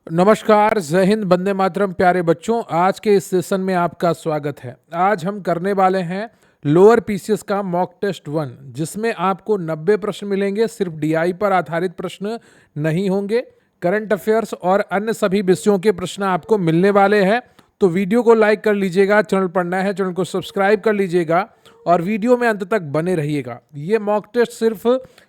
नमस्कार, जय हिंद, वंदे मातरम। प्यारे बच्चों, आज के इस सेशन में आपका स्वागत है। आज हम करने वाले हैं लोअर पीसीएस का मॉक टेस्ट 1, जिसमें आपको 90 प्रश्न मिलेंगे। सिर्फ डीआई पर आधारित प्रश्न नहीं होंगे, करंट अफेयर्स और अन्य सभी विषयों के प्रश्न आपको मिलने वाले हैं। तो वीडियो को लाइक कर लीजिएगा, चैनल पर नया है चैनल को सब्सक्राइब कर लीजिएगा और वीडियो में अंत तक बने रहिएगा। ये मॉक टेस्ट सिर्फ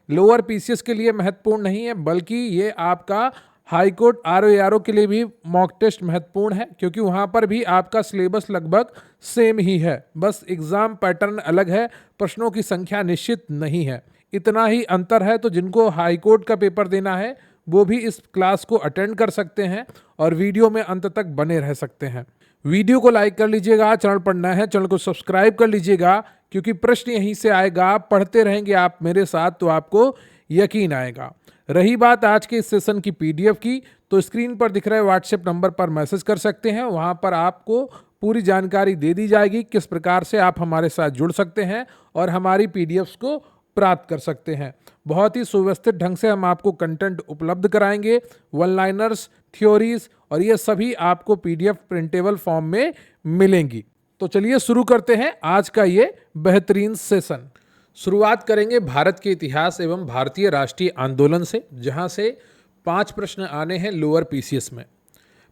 लोअर पीसीएस के लिए महत्वपूर्ण नहीं है, बल्कि ये आपका हाई कोर्ट आरओ के लिए भी मॉक टेस्ट महत्वपूर्ण है, क्योंकि वहाँ पर भी आपका सिलेबस लगभग सेम ही है। बस एग्ज़ाम पैटर्न अलग है, प्रश्नों की संख्या निश्चित नहीं है, इतना ही अंतर है। तो जिनको हाई कोर्ट का पेपर देना है वो भी इस क्लास को अटेंड कर सकते हैं और वीडियो में अंत तक बने रह सकते हैं। वीडियो को लाइक कर लीजिएगा, चैनल पर नया है चैनल को सब्सक्राइब कर लीजिएगा, क्योंकि प्रश्न यहीं से आएगा। आप पढ़ते रहेंगे आप मेरे साथ तो आपको यकीन आएगा। रही बात आज के इस सेशन की पीडीएफ की, तो स्क्रीन पर दिख रहे व्हाट्सएप नंबर पर मैसेज कर सकते हैं। वहां पर आपको पूरी जानकारी दे दी जाएगी किस प्रकार से आप हमारे साथ जुड़ सकते हैं और हमारी पीडीएफ्स को प्राप्त कर सकते हैं। बहुत ही सुव्यवस्थित ढंग से हम आपको कंटेंट उपलब्ध कराएंगे, वन लाइनर्स, थ्योरीज, और ये सभी आपको पीडीएफ प्रिंटेबल फॉर्म में मिलेंगी। तो चलिए शुरू करते हैं आज का ये बेहतरीन सेशन। शुरुआत करेंगे भारत के इतिहास एवं भारतीय राष्ट्रीय आंदोलन से, जहां से 5 प्रश्न आने हैं लोअर पीसीएस में।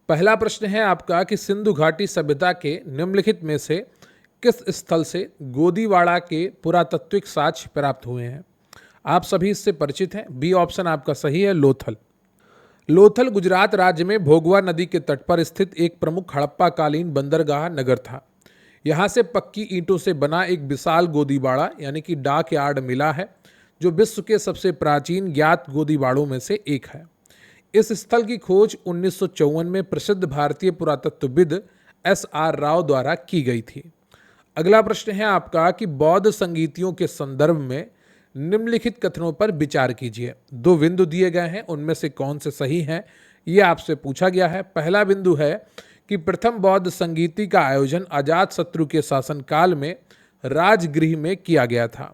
पहला प्रश्न है आपका कि सिंधु घाटी सभ्यता के निम्नलिखित में से किस स्थल से गोदीवाड़ा के पुरातात्विक साक्ष्य प्राप्त हुए हैं? आप सभी इससे परिचित हैं। बी ऑप्शन आपका सही है, लोथल। लोथल गुजरात राज्य में भोगवा नदी के तट पर स्थित एक प्रमुख हड़प्पा कालीन बंदरगाह नगर था। यहाँ से पक्की ईंटों से बना एक विशाल गोदीबाड़ा यानी कि डाक यार्ड मिला है, जो विश्व के सबसे प्राचीन ज्ञात गोदीबाड़ों में से एक है। इस स्थल की खोज 1954 में प्रसिद्ध भारतीय पुरातत्वविद एस.आर. राव द्वारा की गई थी। अगला प्रश्न है आपका कि बौद्ध संगीतियों के संदर्भ में निम्नलिखित कथनों पर विचार कीजिए। 2 बिंदु दिए गए हैं, उनमें से कौन से सही हैं, ये आपसे पूछा गया है। पहला बिंदु है कि प्रथम बौद्ध संगीति का आयोजन अजातशत्रु के शासनकाल में राजगृह में किया गया था।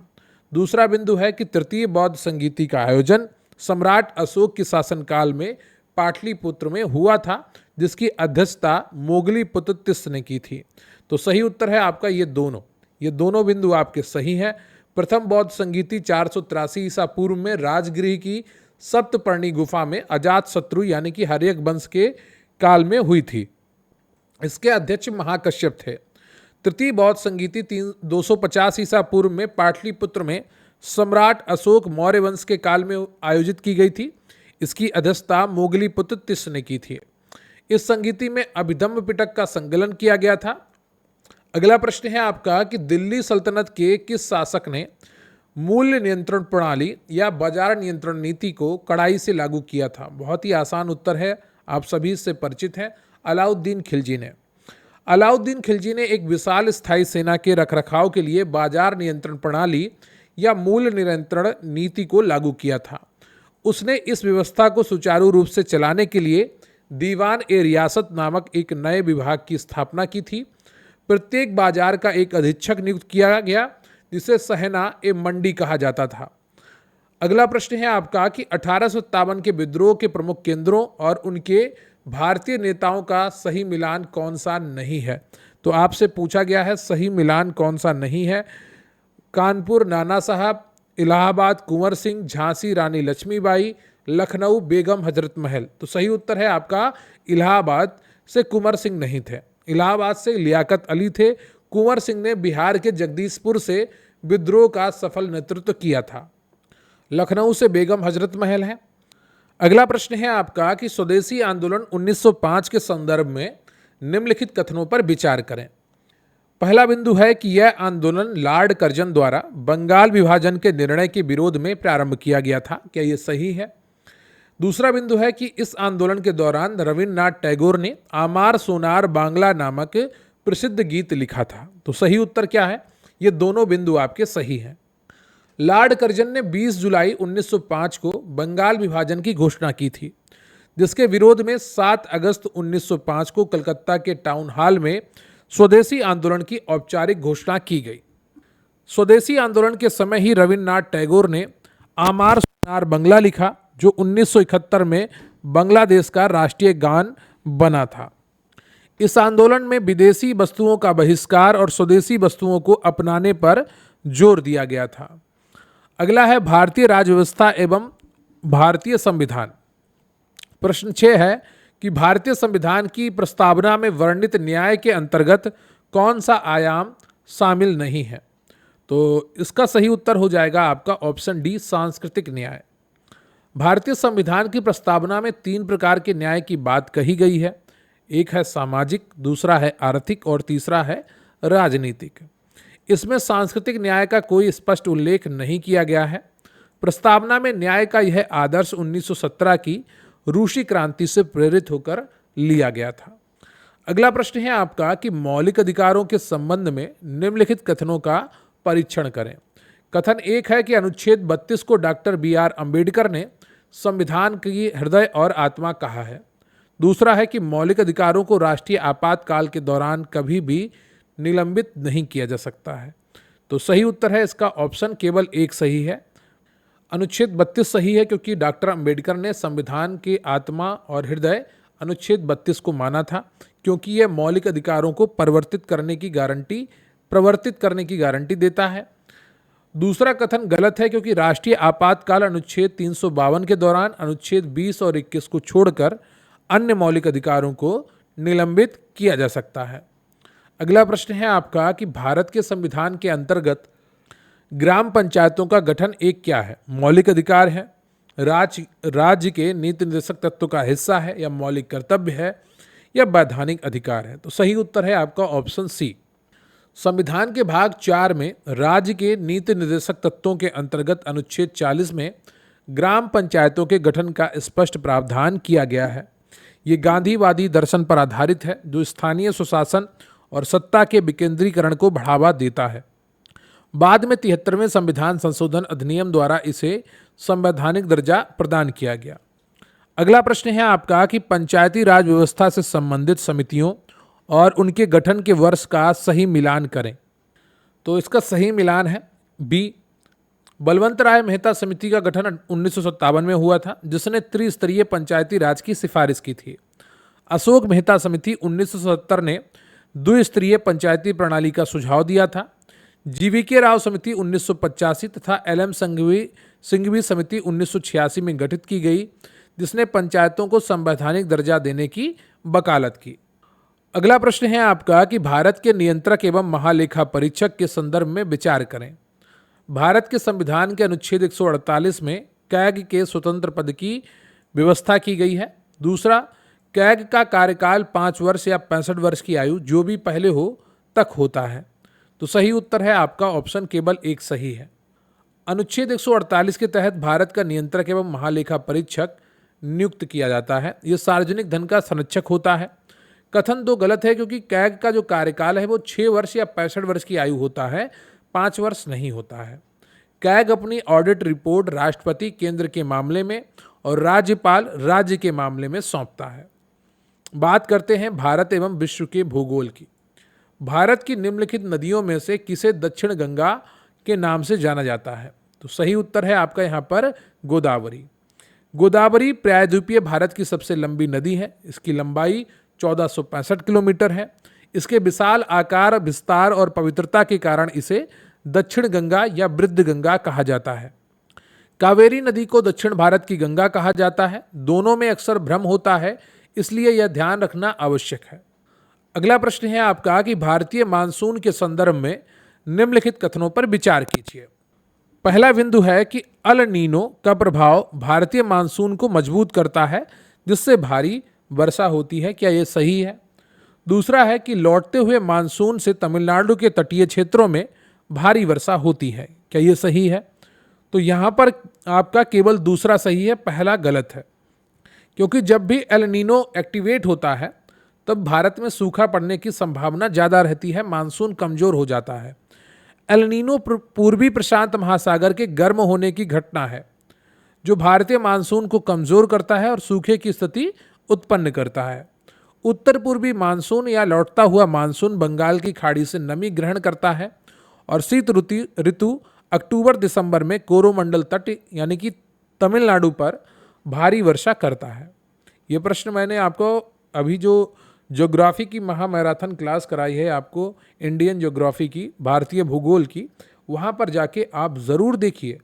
दूसरा बिंदु है कि तृतीय बौद्ध संगीति का आयोजन सम्राट अशोक के शासनकाल में पाटलिपुत्र में हुआ था, जिसकी अध्यक्षता मोगलीपुत्र तिस्स ने की थी। तो सही उत्तर है आपका ये दोनों बिंदु आपके सही हैं। प्रथम बौद्ध संगीति 483 ईसा पूर्व में राजगृह की सप्तपर्णी गुफा में अजातशत्रु यानी कि हर्यक वंश के काल में हुई थी। इसके अध्यक्ष महाकश्यप थे। तृतीय बौद्ध संगीति 250 ईसा पूर्व में पाटलिपुत्र में सम्राट अशोक मौर्य वंश के काल में आयोजित की गई थी। इसकी अध्यक्षता मोगलीपुत्र तिस्स ने की थी। इस संगीति में अभिधम्म पिटक का संकलन किया गया था। अगला प्रश्न है आपका कि दिल्ली सल्तनत के किस शासक ने मूल्य नियंत्रण प्रणाली या बाजार नियंत्रण नीति को कड़ाई से लागू किया था? बहुत ही आसान उत्तर है, आप सभी इससे परिचित हैं। अलाउद्दीन खिलजी ने। अलाउद्दीन खिलजी ने एक विशाल स्थायी सेना के रखरखाव के लिए बाजार नियंत्रण प्रणाली या मूल्य नियंत्रण नीति को लागू किया था। उसने इस व्यवस्था को सुचारू रूप से चलाने के लिए दीवान ए रियासत नामक एक नए विभाग की स्थापना की थी। प्रत्येक बाजार का एक अधीक्षक नियुक्त किया गया, जिसे सहना ए मंडी कहा जाता था। अगला प्रश्न है आपका कि 1857 के विद्रोह के प्रमुख केंद्रों और उनके भारतीय नेताओं का सही मिलान कौन सा नहीं है? तो आपसे पूछा गया है सही मिलान कौन सा नहीं है। कानपुर नाना साहब, इलाहाबाद कुंवर सिंह, झांसी रानी लक्ष्मीबाई, लखनऊ बेगम हजरत महल। तो सही उत्तर है आपका इलाहाबाद से कुंवर सिंह नहीं थे। इलाहाबाद से लियाकत अली थे। कुंवर सिंह ने बिहार के जगदीशपुर से विद्रोह का सफल नेतृत्व किया था। लखनऊ से बेगम हजरत महल है। अगला प्रश्न है आपका कि स्वदेशी आंदोलन 1905 के संदर्भ में निम्नलिखित कथनों पर विचार करें। पहला बिंदु है कि यह आंदोलन लॉर्ड कर्जन द्वारा बंगाल विभाजन के निर्णय के विरोध में प्रारंभ किया गया था। क्या यह सही है? दूसरा बिंदु है कि इस आंदोलन के दौरान रविन्द्रनाथ टैगोर ने आमार सोनार बांग्ला नामक प्रसिद्ध गीत लिखा था। तो सही उत्तर क्या है? ये दोनों बिंदु आपके सही हैं। लॉर्ड कर्जन ने 20 जुलाई 1905 को बंगाल विभाजन की घोषणा की थी, जिसके विरोध में 7 अगस्त 1905 को कलकत्ता के टाउन हॉल में स्वदेशी आंदोलन की औपचारिक घोषणा की गई। स्वदेशी आंदोलन के समय ही रविन्द्रनाथ टैगोर ने आमार सोनार बांग्ला लिखा, जो 1971 में बांग्लादेश का राष्ट्रीय गान बना था। इस आंदोलन में विदेशी वस्तुओं का बहिष्कार और स्वदेशी वस्तुओं को अपनाने पर जोर दिया गया था। अगला है भारतीय राज्य व्यवस्था एवं भारतीय संविधान। प्रश्न 6 है कि भारतीय संविधान की प्रस्तावना में वर्णित न्याय के अंतर्गत कौन सा आयाम शामिल नहीं है। तो इसका सही उत्तर हो जाएगा आपका ऑप्शन डी, सांस्कृतिक न्याय। भारतीय संविधान की प्रस्तावना में 3 प्रकार के न्याय की बात कही गई है। एक है सामाजिक, दूसरा है आर्थिक और तीसरा है राजनीतिक। इसमें सांस्कृतिक न्याय का कोई स्पष्ट उल्लेख नहीं किया गया है। प्रस्तावना में न्याय का यह आदर्श 1917 की रूसी क्रांति से प्रेरित होकर लिया गया था। अगला प्रश्न है आपका कि मौलिक अधिकारों के संबंध में निम्नलिखित कथनों का परीक्षण करें। कथन 1 है कि अनुच्छेद 32 को डॉक्टर BR अम्बेडकर ने संविधान की हृदय और आत्मा कहा है। दूसरा है कि मौलिक अधिकारों को राष्ट्रीय आपातकाल के दौरान कभी भी निलंबित नहीं किया जा सकता है। तो सही उत्तर है इसका ऑप्शन केवल 1 सही है। अनुच्छेद 32 सही है क्योंकि डॉक्टर अम्बेडकर ने संविधान के आत्मा और हृदय अनुच्छेद 32 को माना था, क्योंकि यह मौलिक अधिकारों को प्रवर्तित करने की गारंटी देता है। दूसरा कथन गलत है क्योंकि राष्ट्रीय आपातकाल अनुच्छेद 352 के दौरान अनुच्छेद 20 और 21 को छोड़कर अन्य मौलिक अधिकारों को निलंबित किया जा सकता है। अगला प्रश्न है आपका कि भारत के संविधान के अंतर्गत ग्राम पंचायतों का गठन एक क्या है? मौलिक अधिकार है, राज्य के नीति निर्देशक तत्व का हिस्सा है, या मौलिक कर्तव्य है, या वैधानिक अधिकार है। तो सही उत्तर है आपका ऑप्शन सी। संविधान के भाग 4 में राज्य के नीति निर्देशक तत्वों के अंतर्गत अनुच्छेद 40 में ग्राम पंचायतों के गठन का स्पष्ट प्रावधान किया गया है। ये गांधीवादी दर्शन पर आधारित है जो स्थानीय सुशासन और सत्ता के विकेंद्रीकरण को बढ़ावा देता है। बाद में 73वें संविधान संशोधन अधिनियम द्वारा इसे संवैधानिक दर्जा प्रदान किया गया। अगला प्रश्न है आपका कि पंचायती राज व्यवस्था से संबंधित समितियों और उनके गठन के वर्ष का सही मिलान करें। तो इसका सही मिलान है बी। बलवंत राय मेहता समिति का गठन 1957 में हुआ था, जिसने त्रिस्तरीय पंचायती राज की सिफारिश की थी। अशोक मेहता समिति 1970 ने द्विस्तरीय पंचायती प्रणाली का सुझाव दिया था। GVK राव समिति 1985 तथा LM सिंघवी समिति 1986 में गठित की गई, जिसने पंचायतों को संवैधानिक दर्जा देने की वकालत की। अगला प्रश्न है आपका कि भारत के नियंत्रक एवं महालेखा परीक्षक के संदर्भ में विचार करें। भारत के संविधान के अनुच्छेद 148 में कैग के स्वतंत्र पद की व्यवस्था की गई है। दूसरा, कैग का कार्यकाल 5 वर्ष या 65 वर्ष की आयु जो भी पहले हो तक होता है। तो सही उत्तर है आपका ऑप्शन केवल 1 सही है। अनुच्छेद 148 के तहत भारत का नियंत्रक एवं महालेखा परीक्षक नियुक्त किया जाता है। यह सार्वजनिक धन का संरक्षक होता है। कथन 2 गलत है क्योंकि कैग का जो कार्यकाल है वो 6 वर्ष या 65 वर्ष की आयु होता है, 5 वर्ष नहीं होता है। कैग अपनी ऑडिट रिपोर्ट राष्ट्रपति केंद्र के मामले में और राज्यपाल राज्य के मामले में सौंपता है। बात करते हैं भारत एवं विश्व के भूगोल की। भारत की निम्नलिखित नदियों में से किसे दक्षिण गंगा के नाम से जाना जाता है? तो सही उत्तर है आपका यहाँ पर गोदावरी। गोदावरी प्रायद्वीपीय भारत की सबसे लंबी नदी है। इसकी लंबाई 1465 किलोमीटर है। इसके विशाल आकार, विस्तार और पवित्रता के कारण इसे दक्षिण गंगा या वृद्ध गंगा कहा जाता है। कावेरी नदी को दक्षिण भारत की गंगा कहा जाता है। दोनों में अक्सर भ्रम होता है, इसलिए यह ध्यान रखना आवश्यक है। अगला प्रश्न है आपका कि भारतीय मानसून के संदर्भ में निम्नलिखित कथनों पर विचार कीजिए। पहला बिंदु है कि अल नीनो का प्रभाव भारतीय मानसून को मजबूत करता है, जिससे भारी वर्षा होती है। क्या यह सही है? दूसरा है कि लौटते हुए मानसून से तमिलनाडु के तटीय क्षेत्रों में भारी वर्षा होती है। क्या यह सही है? तो यहाँ पर आपका केवल दूसरा सही है, पहला गलत है। क्योंकि जब भी एल नीनो एक्टिवेट होता है तब भारत में सूखा पड़ने की संभावना ज़्यादा रहती है, मानसून कमज़ोर हो जाता है। एल नीनो पूर्वी प्रशांत महासागर के गर्म होने की घटना है जो भारतीय मानसून को कमज़ोर करता है और सूखे की स्थिति उत्पन्न करता है। उत्तर पूर्वी मानसून या लौटता हुआ मानसून बंगाल की खाड़ी से नमी ग्रहण करता है और शीत ऋतु अक्टूबर दिसंबर में कोरोमंडल तट यानी कि तमिलनाडु पर भारी वर्षा करता है। ये प्रश्न मैंने आपको अभी जो ज्योग्राफी की महामैराथन क्लास कराई है आपको, इंडियन ज्योग्राफी की, भारतीय भूगोल की, वहाँ पर जाके आप ज़रूर देखिए।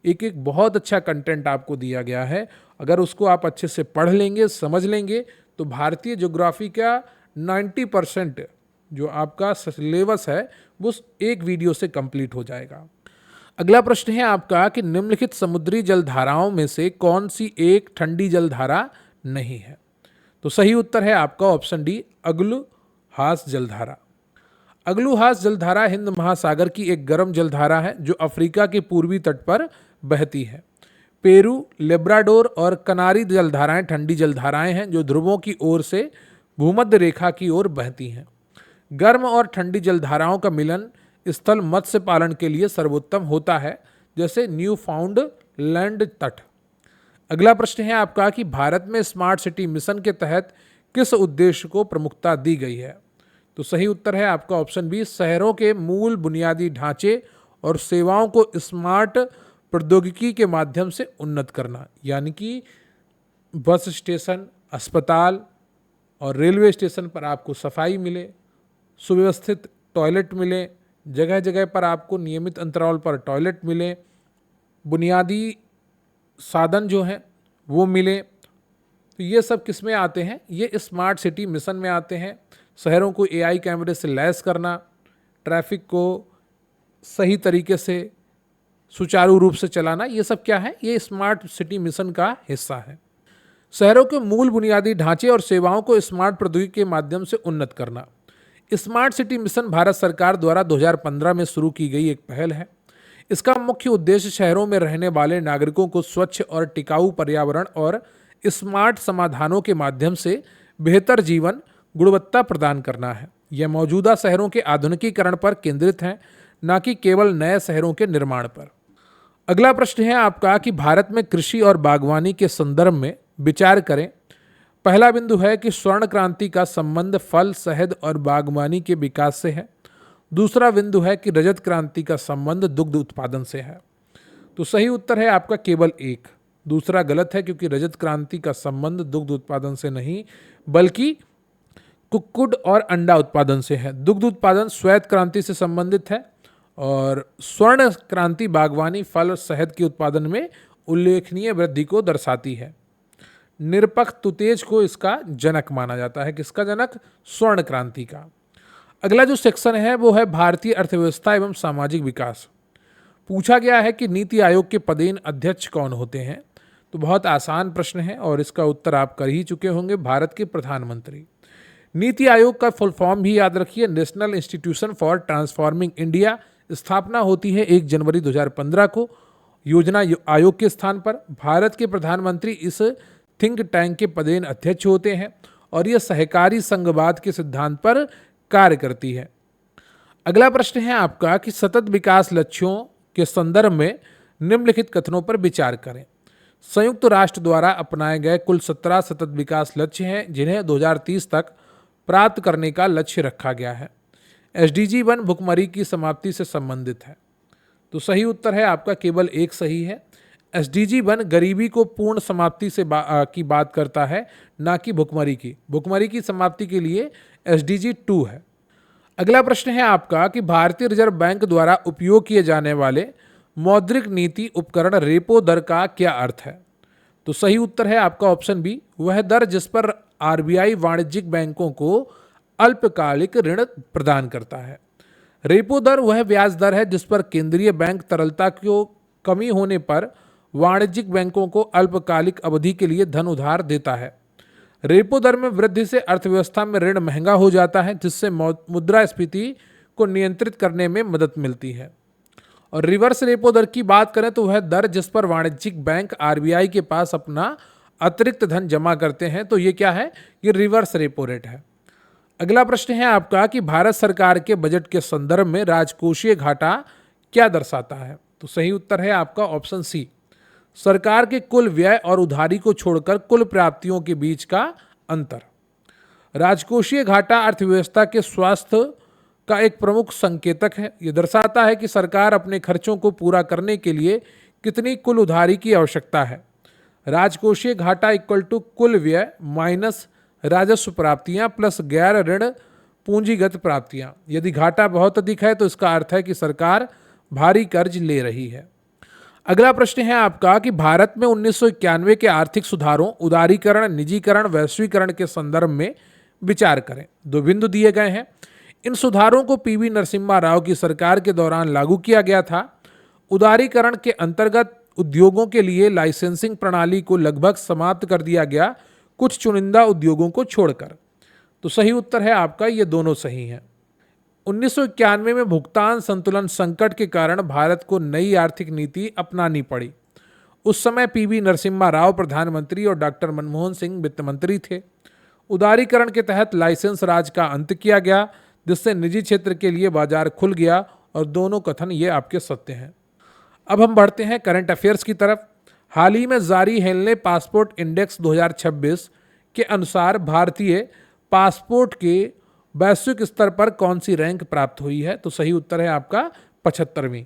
एक एक बहुत अच्छा कंटेंट आपको दिया गया है। अगर उसको आप अच्छे से पढ़ लेंगे, समझ लेंगे, तो भारतीय ज्योग्राफी का 90% जो आपका सिलेबस है वो एक वीडियो से कंप्लीट हो जाएगा। अगला प्रश्न है आपका कि निम्नलिखित समुद्री जलधाराओं में से कौन सी एक ठंडी जलधारा नहीं है? तो सही उत्तर है आपका ऑप्शन डी, अगलुहास जलधारा। अगलुहास जलधारा हिंद महासागर की एक गर्म जलधारा है जो अफ्रीका के पूर्वी तट पर बहती है। पेरू, लेब्राडोर और कनारी जलधाराएं ठंडी जलधाराएं हैं जो ध्रुवों की ओर से भूमध्य रेखा की ओर बहती हैं। गर्म और ठंडी जलधाराओं का मिलन स्थल मत्स्य पालन के लिए सर्वोत्तम होता है, जैसे न्यू फाउंड लैंड तट। अगला प्रश्न है आपका कि भारत में स्मार्ट सिटी मिशन के तहत किस उद्देश्य को प्रमुखता दी गई है? तो सही उत्तर है आपका ऑप्शन बी, शहरों के मूल बुनियादी ढांचे और सेवाओं को स्मार्ट प्रौद्योगिकी के माध्यम से उन्नत करना, यानी कि बस स्टेशन, अस्पताल और रेलवे स्टेशन पर आपको सफाई मिले, सुव्यवस्थित टॉयलेट मिले, जगह जगह पर आपको नियमित अंतराल पर टॉयलेट मिले, बुनियादी साधन जो हैं वो मिले। तो ये सब किस में आते हैं? ये स्मार्ट सिटी मिशन में आते हैं। शहरों को एआई कैमरे से लैस करना, ट्रैफिक को सही तरीके से सुचारू रूप से चलाना, ये सब क्या है? ये स्मार्ट सिटी मिशन का हिस्सा है। शहरों के मूल बुनियादी ढांचे और सेवाओं को स्मार्ट प्रौद्योगिकी के माध्यम से उन्नत करना। स्मार्ट सिटी मिशन भारत सरकार द्वारा 2015 में शुरू की गई एक पहल है। इसका मुख्य उद्देश्य शहरों में रहने वाले नागरिकों को स्वच्छ और टिकाऊ पर्यावरण और स्मार्ट समाधानों के माध्यम से बेहतर जीवन गुणवत्ता प्रदान करना है। यह मौजूदा शहरों के आधुनिकीकरण पर केंद्रित है, न कि केवल नए शहरों के निर्माण पर। अगला प्रश्न है आपका कि भारत में कृषि और बागवानी के संदर्भ में विचार करें। पहला बिंदु है कि स्वर्ण क्रांति का संबंध फल, शहद और बागवानी के विकास से है। दूसरा बिंदु है कि रजत क्रांति का संबंध दुग्ध उत्पादन से है। तो सही उत्तर है आपका केवल एक, दूसरा गलत है, क्योंकि रजत क्रांति का संबंध दुग्ध उत्पादन से नहीं बल्कि कुक्कुट और अंडा उत्पादन से है। दुग्ध उत्पादन श्वेत क्रांति से संबंधित है और स्वर्ण क्रांति बागवानी, फल, शहद के उत्पादन में उल्लेखनीय वृद्धि को दर्शाती है। निरपक्ष तुतेज को इसका जनक माना जाता है। किसका जनक? स्वर्ण क्रांति का। अगला जो सेक्शन है वो है भारतीय अर्थव्यवस्था एवं सामाजिक विकास। पूछा गया है कि नीति आयोग के पदेन अध्यक्ष कौन होते हैं? तो बहुत आसान प्रश्न है और इसका उत्तर आप कर ही चुके होंगे, भारत के प्रधानमंत्री। नीति आयोग का फुल फॉर्म भी याद रखिए, national institution for transforming India. स्थापना होती है 1 जनवरी 2015 को योजना आयोग के स्थान पर। भारत के प्रधानमंत्री इस थिंक टैंक के पदेन अध्यक्ष होते हैं और यह सहकारी संघवाद के सिद्धांत पर कार्य करती है। अगला प्रश्न है आपका कि सतत विकास लक्ष्यों के संदर्भ में निम्नलिखित कथनों पर विचार करें। संयुक्त राष्ट्र द्वारा अपनाए गए कुल 17 सतत विकास लक्ष्य हैं जिन्हें 2030 तक प्राप्त करने का लक्ष्य रखा गया है। SDG 1 भुखमरी की समाप्ति से संबंधित है। तो सही उत्तर है आपका केवल एक सही है। SDG 1 गरीबी को पूर्ण समाप्ति से की बात करता है, ना कि भुखमरी की। भुखमरी की समाप्ति के लिए SDG 2 है। अगला प्रश्न है आपका कि भारतीय रिजर्व बैंक द्वारा उपयोग किए जाने वाले मौद्रिक नीति उपकरण रेपो दर का क्या अर्थ है? तो सही उत्तर है आपका ऑप्शन बी, वह दर जिस पर RBI वाणिज्यिक बैंकों को अल्पकालिक ऋण प्रदान करता है। रेपो दर वह ब्याज दर है जिस पर केंद्रीय बैंक तरलता को कमी होने पर वाणिज्यिक बैंकों को अल्पकालिक अवधि के लिए धन उधार देता है। रेपो दर में वृद्धि से अर्थव्यवस्था में ऋण महंगा हो जाता है, जिससे मुद्रास्फीति को नियंत्रित करने में मदद मिलती है। और रिवर्स रेपो दर की बात करें तो वह दर जिस पर वाणिज्यिक बैंक RBI के पास अपना अतिरिक्त धन जमा करते हैं। तो ये क्या है? ये रिवर्स रेपो रेट है। अगला प्रश्न है आपका कि भारत सरकार के बजट के संदर्भ में राजकोषीय घाटा क्या दर्शाता है? तो सही उत्तर है आपका ऑप्शन सी, सरकार के कुल व्यय और उधारी को छोड़कर कुल प्राप्तियों के बीच का अंतर। राजकोषीय घाटा अर्थव्यवस्था के स्वास्थ्य का एक प्रमुख संकेतक है। यह दर्शाता है कि सरकार अपने खर्चों को पूरा करने के लिए कितनी कुल उधारी की आवश्यकता है। राजकोषीय घाटा इक्वल टू कुल व्यय माइनस राजस्व प्राप्तियां प्लस गैर ऋण पूंजीगत प्राप्तियां। यदि घाटा बहुत अधिक है तो इसका अर्थ है कि सरकार भारी कर्ज ले रही है। अगला प्रश्न है आपका कि भारत में 1991 के आर्थिक सुधारों, उदारीकरण, निजीकरण, वैश्वीकरण के संदर्भ में विचार करें। 2 बिंदु दिए गए हैं। इन सुधारों को पीवी नरसिम्हा राव की सरकार के दौरान लागू किया गया था। उदारीकरण के अंतर्गत उद्योगों के लिए लाइसेंसिंग प्रणाली को लगभग समाप्त कर दिया गया, कुछ चुनिंदा उद्योगों को छोड़कर। तो सही उत्तर है आपका, ये दोनों सही हैं। 1991 में भुगतान संतुलन संकट के कारण भारत को नई आर्थिक नीति अपनानी पड़ी। उस समय पीवी नरसिम्हा राव प्रधानमंत्री और डॉक्टर मनमोहन सिंह वित्त मंत्री थे। उदारीकरण के तहत लाइसेंस राज का अंत किया गया, जिससे निजी क्षेत्र के लिए बाजार खुल गया, और दोनों कथन ये आपके सत्य हैं। अब हम बढ़ते हैं करंट अफेयर्स की तरफ। हाल ही में जारी हेनले पासपोर्ट इंडेक्स 2026 के अनुसार भारतीय पासपोर्ट के वैश्विक स्तर पर कौन सी रैंक प्राप्त हुई है? तो सही उत्तर है आपका 75वीं।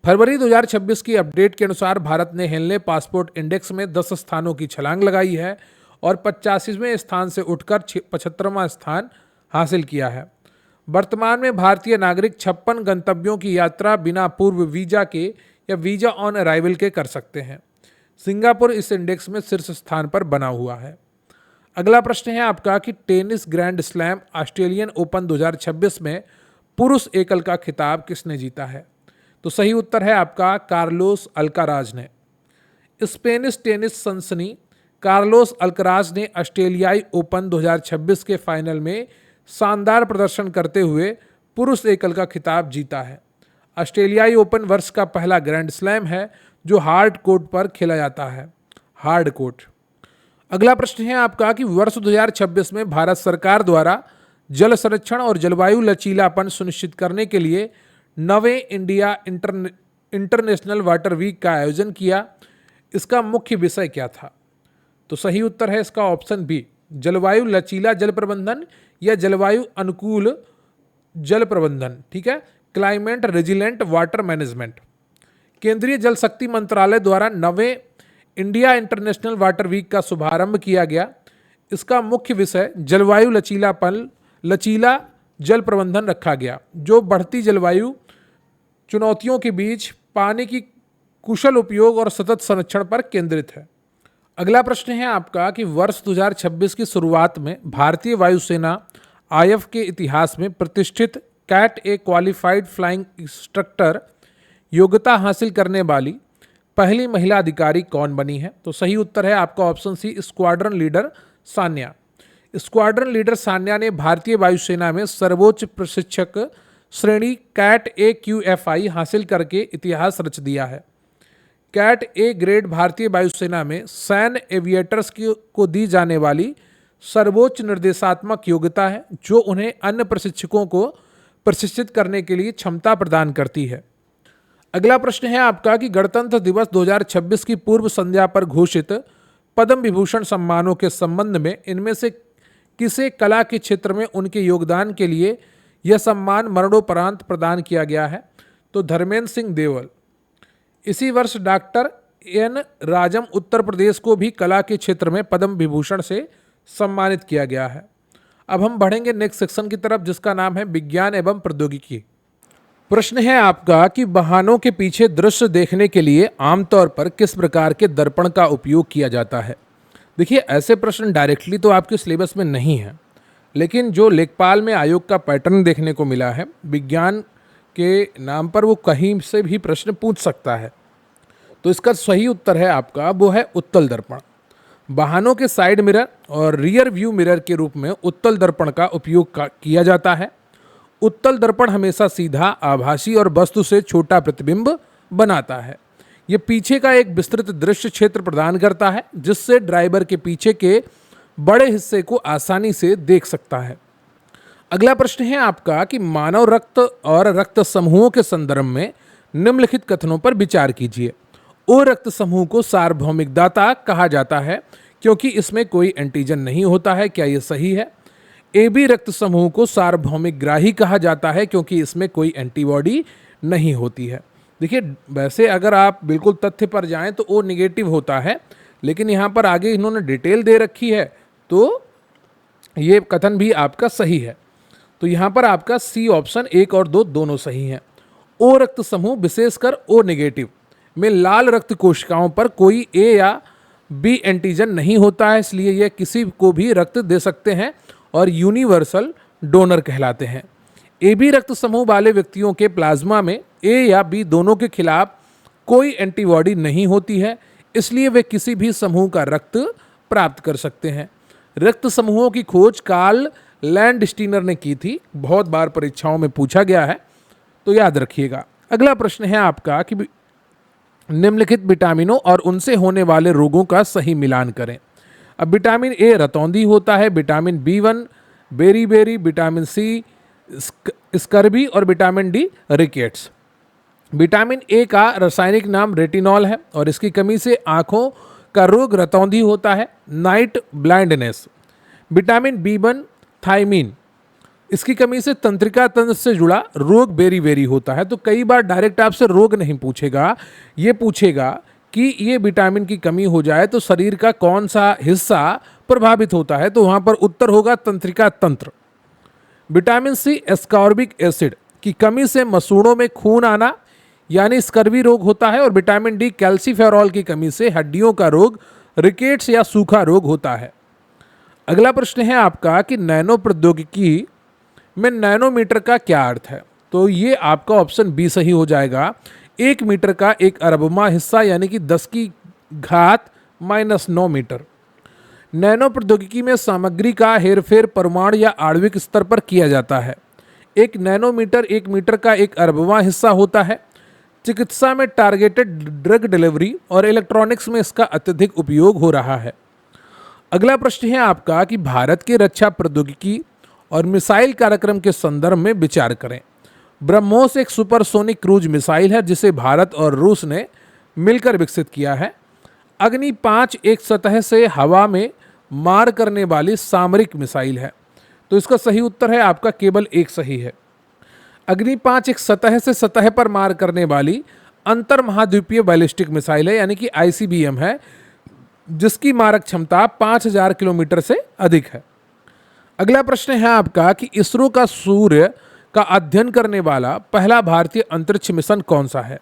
फरवरी 2026 की अपडेट के अनुसार भारत ने हेनले पासपोर्ट इंडेक्स में 10 स्थानों की छलांग लगाई है और 85वें स्थान से उठकर 75वां स्थान हासिल किया है। वर्तमान में भारतीय नागरिक 56 गंतव्यों की यात्रा बिना पूर्व वीजा के या वीजा ऑन अराइवल के कर सकते हैं। सिंगापुर इस इंडेक्स में शीर्ष स्थान पर बना हुआ है। अगला प्रश्न है आपका कि tennis grand slam Australian open 2026 में पुरुष एकल का खिताब किसने जीता है? तो सही उत्तर है आपका कार्लोस अल्काराज ने। स्पेनिश टेनिस सनसनी कार्लोस अल्काराज ने ऑस्ट्रेलियाई ओपन 2026 के फाइनल में शानदार प्रदर्शन करते हुए पुरुष एकल का खिताब जीता है। ऑस्ट्रेलियाई ओपन वर्ष का पहला ग्रैंड स्लैम है जो हार्ड कोर्ट पर खेला जाता है। Hard court. अगला प्रश्न है आपका कि वर्ष 2026 में भारत सरकार द्वारा जल संरक्षण और जलवायु लचीलापन सुनिश्चित करने के लिए 9वें इंडिया इंटरनेशनल वाटर वीक का आयोजन किया। इसका मुख्य विषय क्या था? तो सही उत्तर है इसका ऑप्शन बी, जलवायु लचीला जल प्रबंधन या जलवायु अनुकूल जल प्रबंधन। ठीक है, क्लाइमेट रेजिलेंट वाटर मैनेजमेंट। केंद्रीय जल शक्ति मंत्रालय द्वारा 9वें इंडिया इंटरनेशनल वाटर वीक का शुभारंभ किया गया। इसका मुख्य विषय जलवायु लचीला जल प्रबंधन रखा गया, जो बढ़ती जलवायु चुनौतियों के बीच पानी की कुशल उपयोग और सतत संरक्षण पर केंद्रित है। अगला प्रश्न है आपका कि वर्ष 2026 की शुरुआत में भारतीय वायुसेना आईएफ के इतिहास में प्रतिष्ठित कैट ए क्वालिफाइड फ्लाइंग इंस्ट्रक्टर योग्यता हासिल करने वाली पहली महिला अधिकारी कौन बनी है? तो सही उत्तर है आपका option C, squadron leader Sanya. Squadron leader Sanya ने भारतीय वायुसेना में सर्वोच्च प्रशिक्षक श्रेणी कैट ए QFI हासिल करके इतिहास रच दिया है। कैट ए ग्रेड भारतीय वायुसेना में सैन्य एविएटर्स को दी जाने वाली सर्वोच्च निर्देशात्मक योग्यता है, जो उन्हें अन्य प्रशिक्षकों को प्रशिक्षित करने के लिए क्षमता प्रदान करती है। अगला प्रश्न है आपका कि गणतंत्र दिवस 2026 की पूर्व संध्या पर घोषित पद्म विभूषण सम्मानों के संबंध में इनमें से किसे कला के क्षेत्र में उनके योगदान के लिए यह सम्मान मरणोपरांत प्रदान किया गया है? तो धर्मेंद्र सिंह देवल। इसी वर्ष डॉक्टर एन राजम उत्तर प्रदेश को भी कला के क्षेत्र में पद्म विभूषण से सम्मानित किया गया है। अब हम बढ़ेंगे नेक्स्ट सेक्शन की तरफ, जिसका नाम है विज्ञान एवं प्रौद्योगिकी। प्रश्न है आपका कि वाहनों के पीछे दृश्य देखने के लिए आमतौर पर किस प्रकार के दर्पण का उपयोग किया जाता है? देखिए, ऐसे प्रश्न डायरेक्टली तो आपके सिलेबस में नहीं है, लेकिन जो लेखपाल में आयोग का पैटर्न देखने को मिला है, विज्ञान के नाम पर वो कहीं से भी प्रश्न पूछ सकता है। तो इसका सही उत्तर है आपका, वो है उत्तल दर्पण। वाहनों के साइड मिरर और रियर व्यू मिरर के रूप में उत्तल दर्पण का उपयोग किया जाता है। उत्तल दर्पण हमेशा सीधा, आभासी और वस्तु से छोटा प्रतिबिंब बनाता है। यह पीछे का एक विस्तृत दृश्य क्षेत्र प्रदान करता है, जिससे ड्राइवर के पीछे के बड़े हिस्से को आसानी से देख सकता है। अगला प्रश्न है आपका कि मानव रक्त और रक्त समूहों के संदर्भ में निम्नलिखित कथनों पर विचार कीजिए। ओ रक्त समूह को सार्वभौमिक दाता कहा जाता है क्योंकि इसमें कोई एंटीजन नहीं होता है। क्या यह सही है? AB रक्त समूह को सार्वभौमिक ग्राही कहा जाता है क्योंकि इसमें कोई एंटीबॉडी नहीं होती है। देखिए, वैसे अगर आप बिल्कुल तथ्य पर जाएं तो O नेगेटिव होता है, लेकिन यहाँ पर आगे इन्होंने डिटेल दे रखी है, तो ये कथन भी आपका सही है। तो यहाँ पर आपका सी ऑप्शन 1 और 2 दोनों सही हैं। ओ रक्त समूह विशेषकर ओ नेगेटिव में लाल रक्त कोशिकाओं पर कोई ए या बी एंटीजन नहीं होता है, इसलिए यह किसी को भी रक्त दे सकते हैं और यूनिवर्सल डोनर कहलाते हैं। ए बी रक्त समूह वाले व्यक्तियों के प्लाज्मा में ए या बी दोनों के खिलाफ कोई एंटीबॉडी नहीं होती है, इसलिए वे किसी भी समूह का रक्त प्राप्त कर सकते हैं। रक्त समूहों की खोज कार्ल लैंडस्टीनर ने की थी, बहुत बार परीक्षाओं में पूछा गया है, तो याद रखिएगा। अगला प्रश्न है आपका कि निम्नलिखित विटामिनों और उनसे होने वाले रोगों का सही मिलान करें। अब विटामिन ए रतौंधी होता है, vitamin B1 beriberi, vitamin C scurvy और vitamin D rickets. Vitamin A का रासायनिक नाम रेटिनॉल है और इसकी कमी से आंखों का रोग रतौंधी होता है, night blindness. Vitamin B1 thymine, इसकी कमी से तंत्रिका तंत्र से जुड़ा रोग बेरी होता है। तो कई बार डायरेक्ट आपसे रोग नहीं पूछेगा, ये पूछेगा कि ये विटामिन की कमी हो जाए तो शरीर का कौन सा हिस्सा प्रभावित होता है, तो वहां पर उत्तर होगा तंत्रिका तंत्र। विटामिन सी एस्कॉर्बिक एसिड की कमी से मसूड़ों में खून आना यानी स्कर्वी रोग होता है, और विटामिन डी कैल्सीफेरॉल की कमी से हड्डियों का रोग रिकेट्स या सूखा रोग होता है। अगला प्रश्न है आपका कि नैनो प्रौद्योगिकी में नैनोमीटर का क्या अर्थ है, तो ये आपका ऑप्शन बी सही हो जाएगा। 1 मीटर का 1 अरबवां हिस्सा यानी कि 10 की घात -9 मीटर। नैनो प्रौद्योगिकी में सामग्री का हेरफेर परमाणु या आणविक स्तर पर किया जाता है। 1 नैनोमीटर 1 मीटर का 1 अरबवां हिस्सा होता है। चिकित्सा में टारगेटेड ड्रग डिलीवरी और इलेक्ट्रॉनिक्स में इसका अत्यधिक उपयोग हो रहा है। अगला प्रश्न है आपका कि भारत के रक्षा प्रौद्योगिकी और मिसाइल कार्यक्रम के संदर्भ में विचार करें। ब्रह्मोस एक सुपरसोनिक क्रूज मिसाइल है जिसे भारत और रूस ने मिलकर विकसित किया है। अग्नि 5 एक सतह से हवा में मार करने वाली सामरिक मिसाइल है, तो इसका सही उत्तर है आपका केवल एक सही है। अग्नि 5 एक सतह से सतह पर मार करने वाली अंतर महाद्वीपीय बैलिस्टिक मिसाइल है यानी कि ICBM है, जिसकी मारक क्षमता 5000 किलोमीटर से अधिक है। अगला प्रश्न है आपका कि इसरो का सूर्य का अध्ययन करने वाला पहला भारतीय अंतरिक्ष मिशन कौन सा है,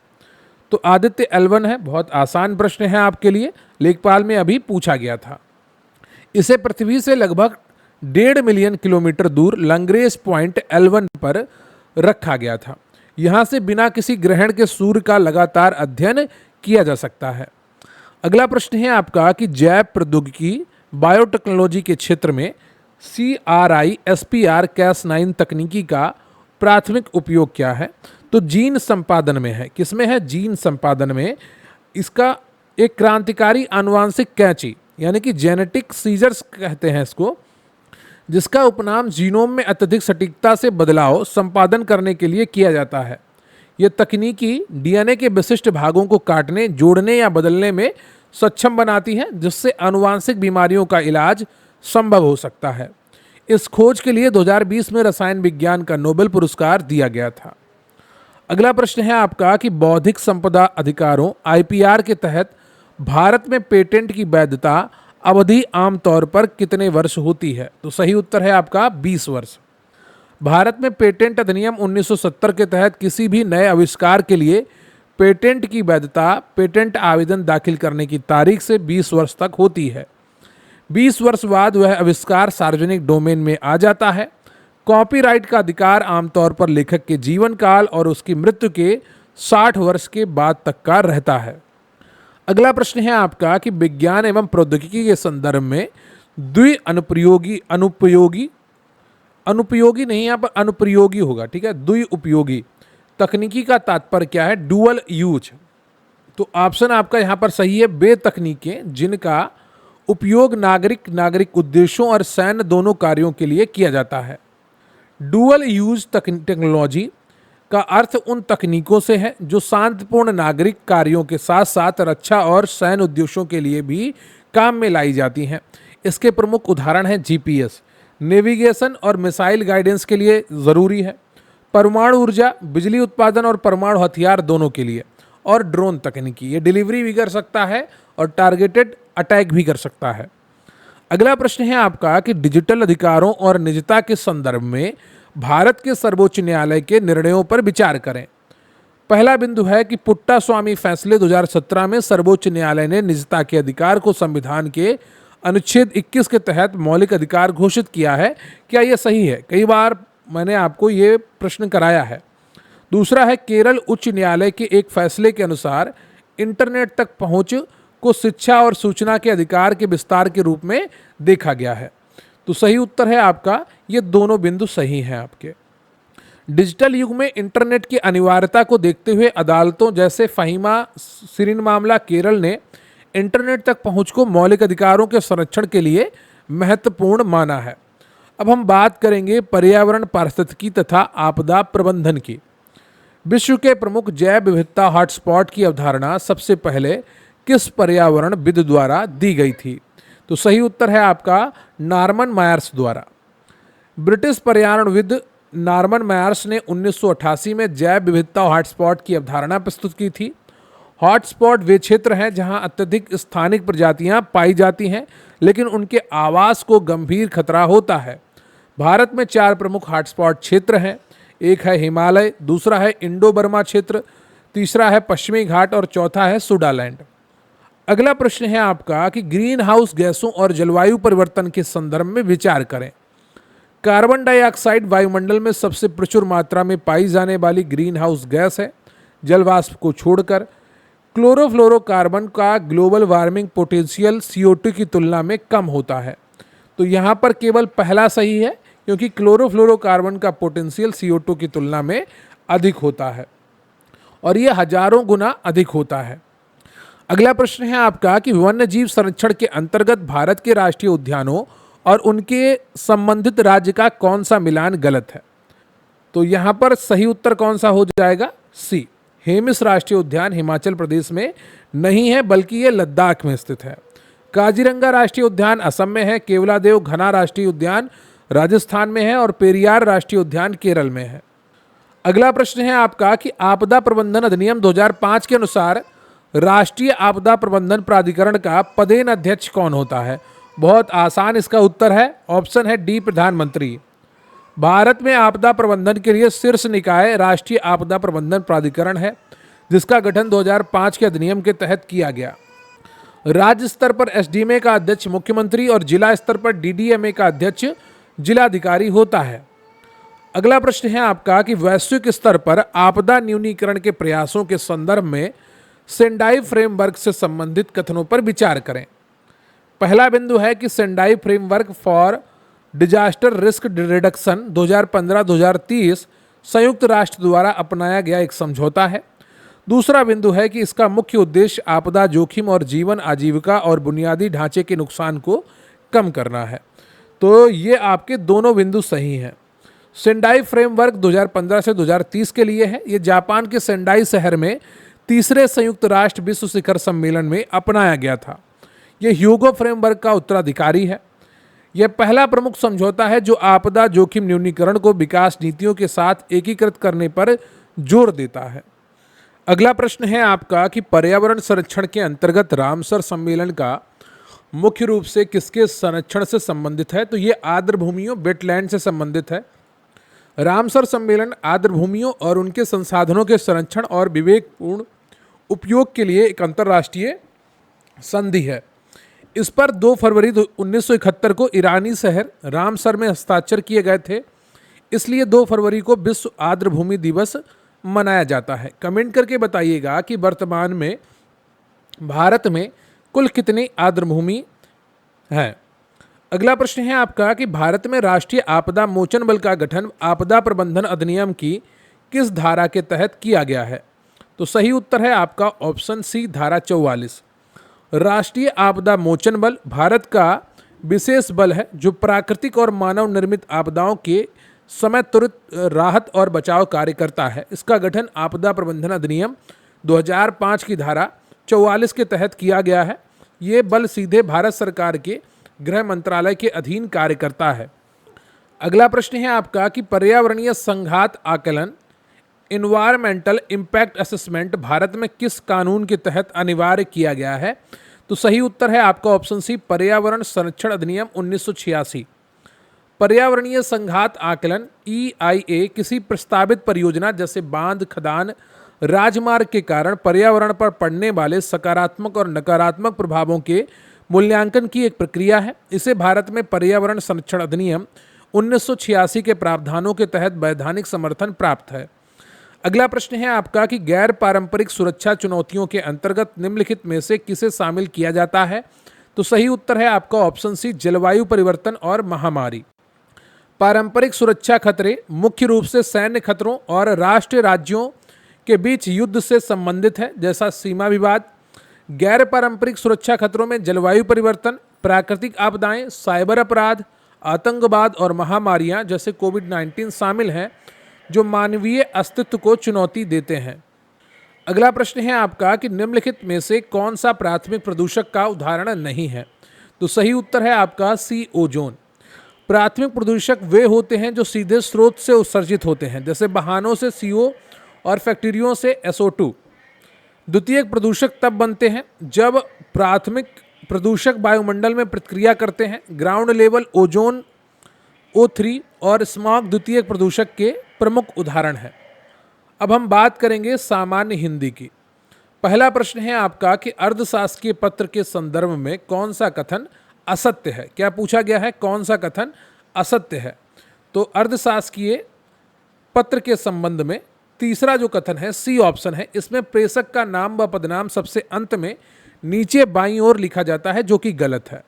तो आदित्य L1 है। बहुत आसान प्रश्न है आपके लिए, लेखपाल में अभी पूछा गया था। इसे पृथ्वी से लगभग 1.5 मिलियन किलोमीटर दूर लंग्रेज पॉइंट L1 पर रखा गया था। यहां से बिना किसी ग्रहण के सूर्य का लगातार अध्ययन किया जा सकता है। अगला प्रश्न है आपका कि जैव प्रौद्योगिकी बायोटेक्नोलॉजी के क्षेत्र में CRISPR Cas9 तकनीकी का प्राथमिक उपयोग क्या है, तो जीन संपादन में है। किसमें है? जीन संपादन में। इसका एक क्रांतिकारी आनुवांशिक कैंची यानी कि जेनेटिक सीजर्स कहते हैं इसको, जिसका उपनाम जीनोम में अत्यधिक सटीकता से बदलाव संपादन करने के लिए किया जाता है। यह तकनीकी DNA के विशिष्ट भागों को काटने, जोड़ने या बदलने में सक्षम बनाती है, जिससे आनुवांशिक बीमारियों का इलाज संभव हो सकता है। इस खोज के लिए 2020 में रसायन विज्ञान का नोबेल पुरस्कार दिया गया था। अगला प्रश्न है आपका कि बौद्धिक संपदा अधिकारों IPR के तहत भारत में पेटेंट की वैधता अवधि आमतौर पर कितने वर्ष होती है, तो सही उत्तर है आपका 20 वर्ष। भारत में पेटेंट अधिनियम 1970 के तहत किसी भी नए आविष्कार के लिए पेटेंट की वैधता पेटेंट आवेदन दाखिल करने की तारीख से 20 वर्ष तक होती है। 20 वर्ष बाद वह आविष्कार सार्वजनिक डोमेन में आ जाता है। कॉपीराइट का अधिकार आमतौर पर लेखक के जीवन काल और उसकी मृत्यु के 60 वर्ष के बाद तक का रहता है। अगला प्रश्न है आपका कि विज्ञान एवं प्रौद्योगिकी के संदर्भ में अनुपयोगी नहीं, यहाँ पर अनुप्रयोगी होगा, ठीक है। द्विउपयोगी तकनीकी का तात्पर्य क्या है? Dual use. तो ऑप्शन आपका यहाँ पर सही है, वे तकनीकें जिनका उपयोग नागरिक उद्देश्यों और सैन्य दोनों कार्यों के लिए किया जाता है। डुअल यूज टेक्नोलॉजी का अर्थ उन तकनीकों से है जो शांतिपूर्ण नागरिक कार्यों के साथ साथ रक्षा और सैन्य उद्देश्यों के लिए भी काम में लाई जाती हैं। इसके प्रमुख उदाहरण हैं GPS, नेविगेशन और मिसाइल गाइडेंस के लिए ज़रूरी है, परमाणु ऊर्जा, बिजली उत्पादन और परमाणु हथियार दोनों के लिए, और ड्रोन तकनीकी, ये डिलीवरी भी कर सकता है और टारगेटेड अटैक भी कर सकता है। अगला प्रश्न है आपका कि डिजिटल अधिकारों और निजता के संदर्भ में भारत के सर्वोच्च न्यायालय के निर्णयों पर विचार करें। पहला बिंदु है कि पुट्टा स्वामी फैसले 2017 में सर्वोच्च न्यायालय ने निजता के अधिकार को संविधान के अनुच्छेद 21 के तहत मौलिक अधिकार घोषित किया है। क्या यह सही है? कई बार मैंने आपको ये प्रश्न कराया है। दूसरा है केरल उच्च न्यायालय के एक फैसले के अनुसार इंटरनेट तक पहुंच को शिक्षा और सूचना के अधिकार के विस्तार के रूप में देखा गया है। तो सही उत्तर है आपका, ये दोनों बिंदु सही हैं आपके। डिजिटल युग में इंटरनेट की अनिवार्यता को देखते हुए अदालतों जैसे फहीमा सिरिन मामला केरल ने इंटरनेट तक पहुंच को मौलिक अधिकारों के संरक्षण के लिए महत्वपूर्ण माना है। अब हम बात करेंगे पर्यावरण, पारिस्थितिकी तथा आपदा प्रबंधन की। विश्व के प्रमुख जैव विविधता हॉटस्पॉट की अवधारणा सबसे पहले किस पर्यावरणविद द्वारा दी गई थी? तो सही उत्तर है आपका नॉर्मन मायर्स द्वारा। ब्रिटिश पर्यावरणविद नॉर्मन मायर्स ने 1988 में जैव विविधता हॉटस्पॉट की अवधारणा प्रस्तुत की थी। हॉटस्पॉट वे क्षेत्र हैं जहां अत्यधिक स्थानिक प्रजातियां पाई जाती हैं लेकिन उनके आवास को गंभीर खतरा होता है। भारत में 4 प्रमुख हॉटस्पॉट क्षेत्र हैं। एक है हिमालय, दूसरा है इंडो बर्मा क्षेत्र, तीसरा है पश्चिमी घाट और चौथा है सुडालैंड। अगला प्रश्न है आपका कि ग्रीन हाउस गैसों और जलवायु परिवर्तन के संदर्भ में विचार करें। कार्बन डाइऑक्साइड वायुमंडल में सबसे प्रचुर मात्रा में पाई जाने वाली ग्रीन हाउस गैस है। जलवाष्प को छोड़कर क्लोरोफ्लोरोकार्बन का ग्लोबल वार्मिंग पोटेंशियल CO2 की तुलना में कम होता है। तो यहाँ पर केवल पहला सही है क्योंकि क्लोरोफ्लोरोकार्बन का पोटेंशियल CO2 की तुलना में अधिक होता है और ये हजारों गुना अधिक होता है। अगला प्रश्न है आपका कि वन्य जीव संरक्षण के अंतर्गत भारत के राष्ट्रीय उद्यानों और उनके संबंधित राज्य का कौन सा मिलान गलत है? तो यहाँ पर सही उत्तर कौन सा हो जाएगा? सी, हेमिस राष्ट्रीय उद्यान हिमाचल प्रदेश में नहीं है बल्कि ये लद्दाख में स्थित है। काजीरंगा राष्ट्रीय उद्यान असम में है, केवलादेव घना राष्ट्रीय उद्यान राजस्थान में है और पेरियार राष्ट्रीय उद्यान केरल में है। अगला प्रश्न है आपका कि आपदा प्रबंधन अधिनियम 2005 के अनुसार राष्ट्रीय आपदा प्रबंधन प्राधिकरण का पदेन अध्यक्ष कौन होता है? बहुत आसान इसका उत्तर है, ऑप्शन है डी, प्रधानमंत्री। भारत में आपदा प्रबंधन के लिए शीर्ष निकाय राष्ट्रीय आपदा प्रबंधन प्राधिकरण है जिसका गठन 2005 के अधिनियम के तहत किया गया। राज्य स्तर पर SDMA का अध्यक्ष मुख्यमंत्री और जिला स्तर पर DDMA का अध्यक्ष जिलाधिकारी होता है। अगला प्रश्न है आपका कि वैश्विक स्तर पर आपदा न्यूनीकरण के प्रयासों के संदर्भ में सेंडाई फ्रेमवर्क से संबंधित कथनों पर विचार करें। पहला बिंदु है कि Sendai framework for disaster risk reduction 2015-2030 संयुक्त राष्ट्र द्वारा अपनाया गया एक समझौता है। दूसरा बिंदु है कि इसका मुख्य उद्देश्य आपदा जोखिम और जीवन आजीविका और बुनियादी ढांचे के नुकसान को कम करना है। तो ये आपके दोनों बिंदु सही हैं। सेंडाई फ्रेमवर्क 2015 से 2030 के लिए है। ये जापान के सेंडाई शहर में तीसरे संयुक्त राष्ट्र विश्व शिखर सम्मेलन में अपनाया गया था। यह ह्यूगो फ्रेमवर्क का उत्तराधिकारी है। यह पहला प्रमुख समझौता है जो आपदा जोखिम न्यूनीकरण को विकास नीतियों के साथ एकीकृत करने पर जोर देता है। अगला प्रश्न है आपका कि पर्यावरण संरक्षण के अंतर्गत रामसर सम्मेलन का मुख्य रूप से किसके संरक्षण से संबंधित है? तो ये आर्द्र भूमियों, वेटलैंड से संबंधित है। रामसर सम्मेलन आर्द्र भूमियों और उनके संसाधनों के संरक्षण और विवेकपूर्ण उपयोग के लिए एक अंतर्राष्ट्रीय संधि है। इस पर 2 फरवरी 1971 को ईरानी शहर रामसर में हस्ताक्षर किए गए थे। इसलिए 2 फरवरी को विश्व आर्द्र भूमि दिवस मनाया जाता है। कमेंट करके बताइएगा कि वर्तमान में भारत में कुल कितनी आर्द्र भूमि है। अगला प्रश्न है आपका कि भारत में राष्ट्रीय आपदा मोचन बल का गठन आपदा प्रबंधन अधिनियम की किस धारा के तहत किया गया है? तो सही उत्तर है आपका ऑप्शन सी, धारा 44। राष्ट्रीय आपदा मोचन बल भारत का विशेष बल है जो प्राकृतिक और मानव निर्मित आपदाओं के समय त्वरित राहत और बचाव कार्य करता है। इसका गठन आपदा प्रबंधन अधिनियम 2005 की धारा 44 के तहत किया गया है। ये बल सीधे भारत सरकार के गृह मंत्रालय के अधीन कार्य करता है। अगला प्रश्न है आपका कि पर्यावरणीय संघात आकलन इन्वायरमेंटल इम्पैक्ट असेसमेंट भारत में किस कानून के तहत अनिवार्य किया गया है? तो सही उत्तर है आपका ऑप्शन सी, पर्यावरण संरक्षण अधिनियम 1986। पर्यावरणीय संघात आकलन EIA किसी प्रस्तावित परियोजना जैसे बांध, खदान, राजमार्ग के कारण पर्यावरण पर पड़ने वाले सकारात्मक और नकारात्मक प्रभावों के मूल्यांकन की एक प्रक्रिया है। इसे भारत में पर्यावरण संरक्षण अधिनियम 1986 के प्रावधानों के तहत वैधानिक समर्थन प्राप्त है। अगला प्रश्न है आपका कि गैर पारंपरिक सुरक्षा चुनौतियों के अंतर्गत निम्नलिखित में से किसे शामिल किया जाता है? तो सही उत्तर है आपका ऑप्शन सी, जलवायु परिवर्तन और महामारी। पारंपरिक सुरक्षा खतरे मुख्य रूप से सैन्य खतरों और राष्ट्र राज्यों के बीच युद्ध से संबंधित है, जैसा सीमा विवाद। गैर पारंपरिक सुरक्षा खतरों में जलवायु परिवर्तन, प्राकृतिक आपदाएं, साइबर अपराध, आतंकवाद और महामारियां जैसे कोविड-19 शामिल हैं, जो मानवीय अस्तित्व को चुनौती देते हैं। अगला प्रश्न है आपका कि निम्नलिखित में से कौन सा प्राथमिक प्रदूषक का उदाहरण नहीं है? तो सही उत्तर है आपका सी, ओजोन। प्राथमिक प्रदूषक वे होते हैं जो सीधे स्रोत से उत्सर्जित होते हैं, जैसे वाहनों से CO और फैक्ट्रियों से SO2। द्वितीयक प्रदूषक तब बनते हैं जब प्राथमिक प्रदूषक वायुमंडल में प्रतिक्रिया करते हैं। ग्राउंड लेवल ओजोन O3 और स्मॉग द्वितीयक प्रदूषक के प्रमुख उदाहरण हैं। अब हम बात करेंगे सामान्य हिंदी की। पहला प्रश्न है आपका कि अर्धशासकीय पत्र के संदर्भ में कौन सा कथन असत्य है? क्या पूछा गया है? कौन सा कथन असत्य है? तो अर्धशासकीय पत्र के संबंध में तीसरा जो कथन है, सी ऑप्शन है, इसमें प्रेषक का नाम व पदनाम सबसे अंत में नीचे बाईं ओर लिखा जाता है, जो कि गलत है।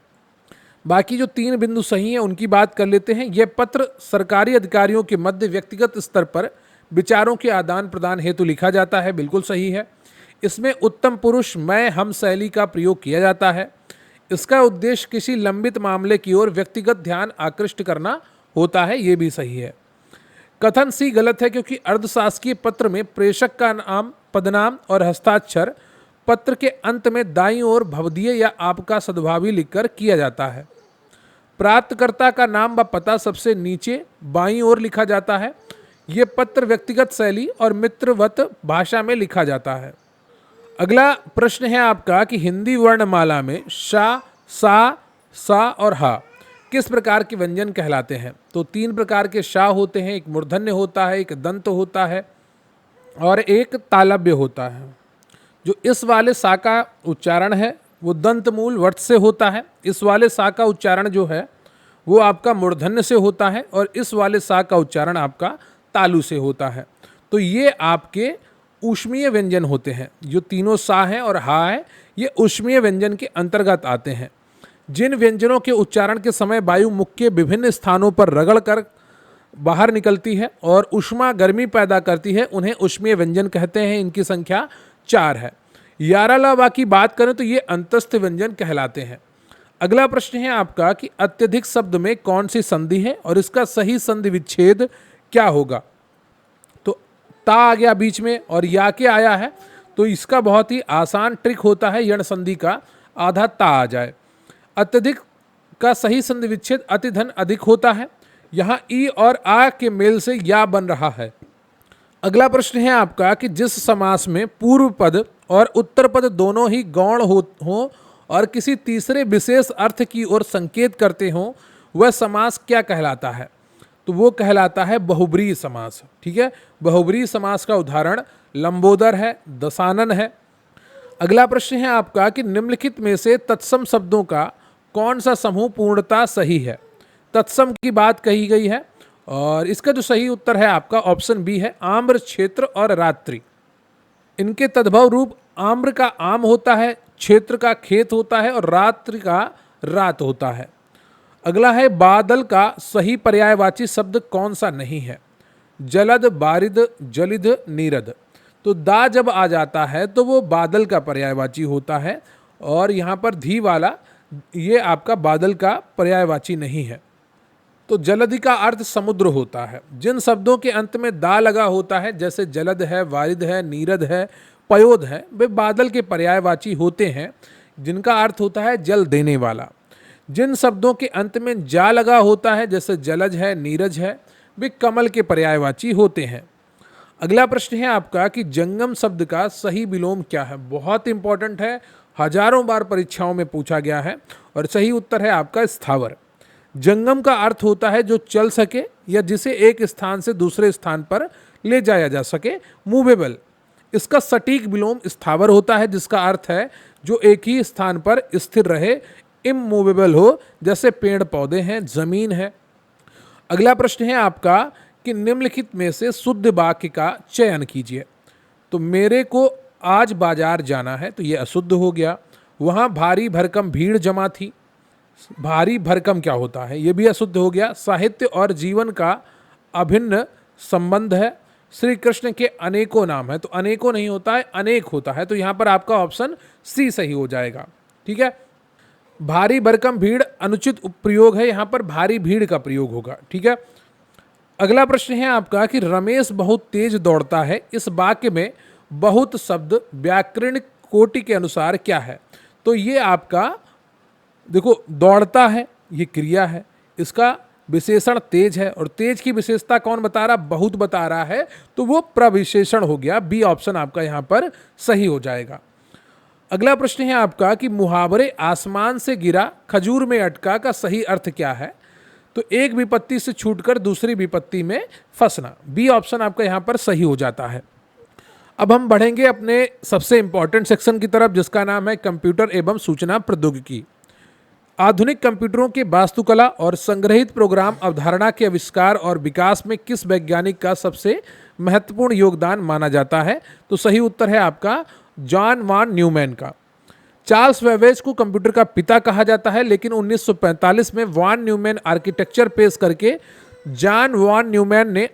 बाकी जो 3 बिंदु सही हैं उनकी बात कर लेते हैं। यह पत्र सरकारी अधिकारियों के मध्य व्यक्तिगत स्तर पर विचारों के आदान प्रदान हेतु लिखा जाता है, बिल्कुल सही है। इसमें उत्तम पुरुष मैं हम शैली का प्रयोग किया जाता है। इसका उद्देश्य किसी लंबित मामले की ओर व्यक्तिगत ध्यान आकृष्ट करना होता है, ये भी सही है। कथन सी गलत है, क्योंकि अर्धशासकीय पत्र में प्रेषक का नाम, पदनाम और हस्ताक्षर पत्र के अंत में दाईं ओर भवदीय या आपका सद्भावी लिखकर किया जाता है। प्राप्तकर्ता का नाम व पता सबसे नीचे बाईं ओर लिखा जाता है। ये पत्र व्यक्तिगत शैली और मित्रवत भाषा में लिखा जाता है। अगला प्रश्न है आपका कि हिंदी वर्णमाला में शा, सा, सा और हा किस प्रकार के व्यंजन कहलाते हैं? तो 3 प्रकार के शा होते हैं, एक मूर्धन्य होता है, एक दंत होता है और एक तालव्य होता है। जो इस वाले सा का उच्चारण है वो दंत मूल वर्त से होता है। इस वाले सा का उच्चारण जो है वो आपका मूर्धन्य से होता है और इस वाले सा का उच्चारण आपका तालु से होता है। तो ये आपके ऊष्मीय व्यंजन होते हैं। जो तीनों सा है और हा है ये ऊष्मीय व्यंजन के अंतर्गत आते हैं। जिन व्यंजनों के उच्चारण के समय वायु मुख के विभिन्न स्थानों पर रगड़ कर बाहर निकलती है और ऊष्मा गर्मी पैदा करती है, उन्हें ऊष्मीय व्यंजन कहते हैं। इनकी संख्या 4 है। यारालावा की बात करें तो ये अंतस्थ व्यंजन कहलाते हैं। अगला प्रश्न है आपका कि अत्यधिक शब्द में कौन सी संधि है और इसका सही संधि विच्छेद क्या होगा? तो ता आ गया बीच में और या के आया है, तो इसका बहुत ही आसान ट्रिक होता है, यण संधि का आधा ता आ जाए। अत्यधिक का सही संधि विच्छेद अति धन अधिक होता है। यहाँ ई और आ के मेल से या बन रहा है। अगला प्रश्न है आपका कि जिस समास में पूर्व पद और उत्तर पद दोनों ही गौण हो और किसी तीसरे विशेष अर्थ की ओर संकेत करते हो, वह समास क्या कहलाता है? तो वो कहलाता है बहुब्रीहि समास। ठीक है, बहुब्रीहि समास का उदाहरण लंबोदर है, दशानन है। अगला प्रश्न है आपका कि निम्नलिखित में से तत्सम शब्दों का कौन सा समूह पूर्णता सही है? तत्सम की बात कही गई है और इसका जो सही उत्तर है आपका ऑप्शन बी है, आम्र, क्षेत्र और रात्रि। इनके तद्भव रूप आम्र का आम होता है, क्षेत्र का खेत होता है और रात्रि का रात होता है। अगला है बादल का सही पर्यायवाची शब्द कौन सा नहीं है? जलद, बारिद, जलिद, नीरद। तो दा जब आ जाता है तो वो बादल का पर्यायवाची होता है और यहाँ पर धी वाला ये आपका बादल का पर्यायवाची नहीं है। तो जलधि का अर्थ समुद्र होता है। जिन शब्दों के अंत में दा लगा होता है, जैसे जलद है, वारिद है, नीरद है, पयोद है, वे बादल के पर्यायवाची होते हैं, जिनका अर्थ होता है जल देने वाला। जिन शब्दों के अंत में जा लगा होता है, जैसे जलज है, नीरज है, वे कमल के पर्यायवाची होते हैं। अगला प्रश्न है आपका कि जंगम शब्द का सही विलोम क्या है? बहुत इंपॉर्टेंट है हजारों बार परीक्षाओं में पूछा गया है। और सही उत्तर है आपका स्थावर। जंगम का अर्थ होता है जो चल सके या जिसे एक स्थान से दूसरे स्थान पर ले जाया जा सके, मूवेबल। इसका सटीक विलोम स्थावर होता है, जिसका अर्थ है जो एक ही स्थान पर स्थिर रहे, इमूवेबल हो, जैसे पेड़ पौधे हैं, जमीन है। अगला प्रश्न है आपका कि निम्नलिखित में से शुद्ध वाक्य का चयन कीजिए। तो मेरे को आज बाजार जाना है, तो ये अशुद्ध हो गया। वहाँ भारी भरकम भीड़ जमा थी, भारी भरकम क्या होता है, ये भी अशुद्ध हो गया। साहित्य और जीवन का अभिन्न संबंध है। श्री कृष्ण के अनेकों नाम है, तो अनेकों नहीं होता है, अनेक होता है, तो यहाँ पर आपका ऑप्शन सी सही हो जाएगा। ठीक है। भारी भरकम भीड़ अनुचित प्रयोग है, यहाँ पर भारी भीड़ का प्रयोग होगा। ठीक है। अगला प्रश्न है आपका कि रमेश बहुत तेज दौड़ता है, इस वाक्य में बहुत शब्द व्याकरण कोटि के अनुसार क्या है। तो ये आपका देखो, दौड़ता है ये क्रिया है, इसका विशेषण तेज है, और तेज की विशेषता कौन बता रहा, बहुत बता रहा है, तो वो प्रविशेषण हो गया। बी ऑप्शन आपका यहाँ पर सही हो जाएगा। अगला प्रश्न है आपका कि मुहावरे आसमान से गिरा खजूर में अटका का सही अर्थ क्या है। तो एक विपत्ति से छूटकर दूसरी विपत्ति में फंसना। बी ऑप्शन आपका यहाँ पर सही हो जाता है। अब हम बढ़ेंगे अपने सबसे इंपॉर्टेंट सेक्शन की तरफ, जिसका नाम है कंप्यूटर एवं सूचना प्रौद्योगिकी। आधुनिक कंप्यूटरों के वास्तुकला और संग्रहित प्रोग्राम अवधारणा के आविष्कार और विकास में किस वैज्ञानिक का सबसे महत्वपूर्ण योगदान माना जाता है। तो सही उत्तर है आपका जॉन वॉन न्यूमैन का। चार्ल्स वेबेज को कंप्यूटर का पिता कहा जाता है, लेकिन 1945 में वॉन न्यूमैन आर्किटेक्चर पेश करके जॉन वॉन न्यूमैन ने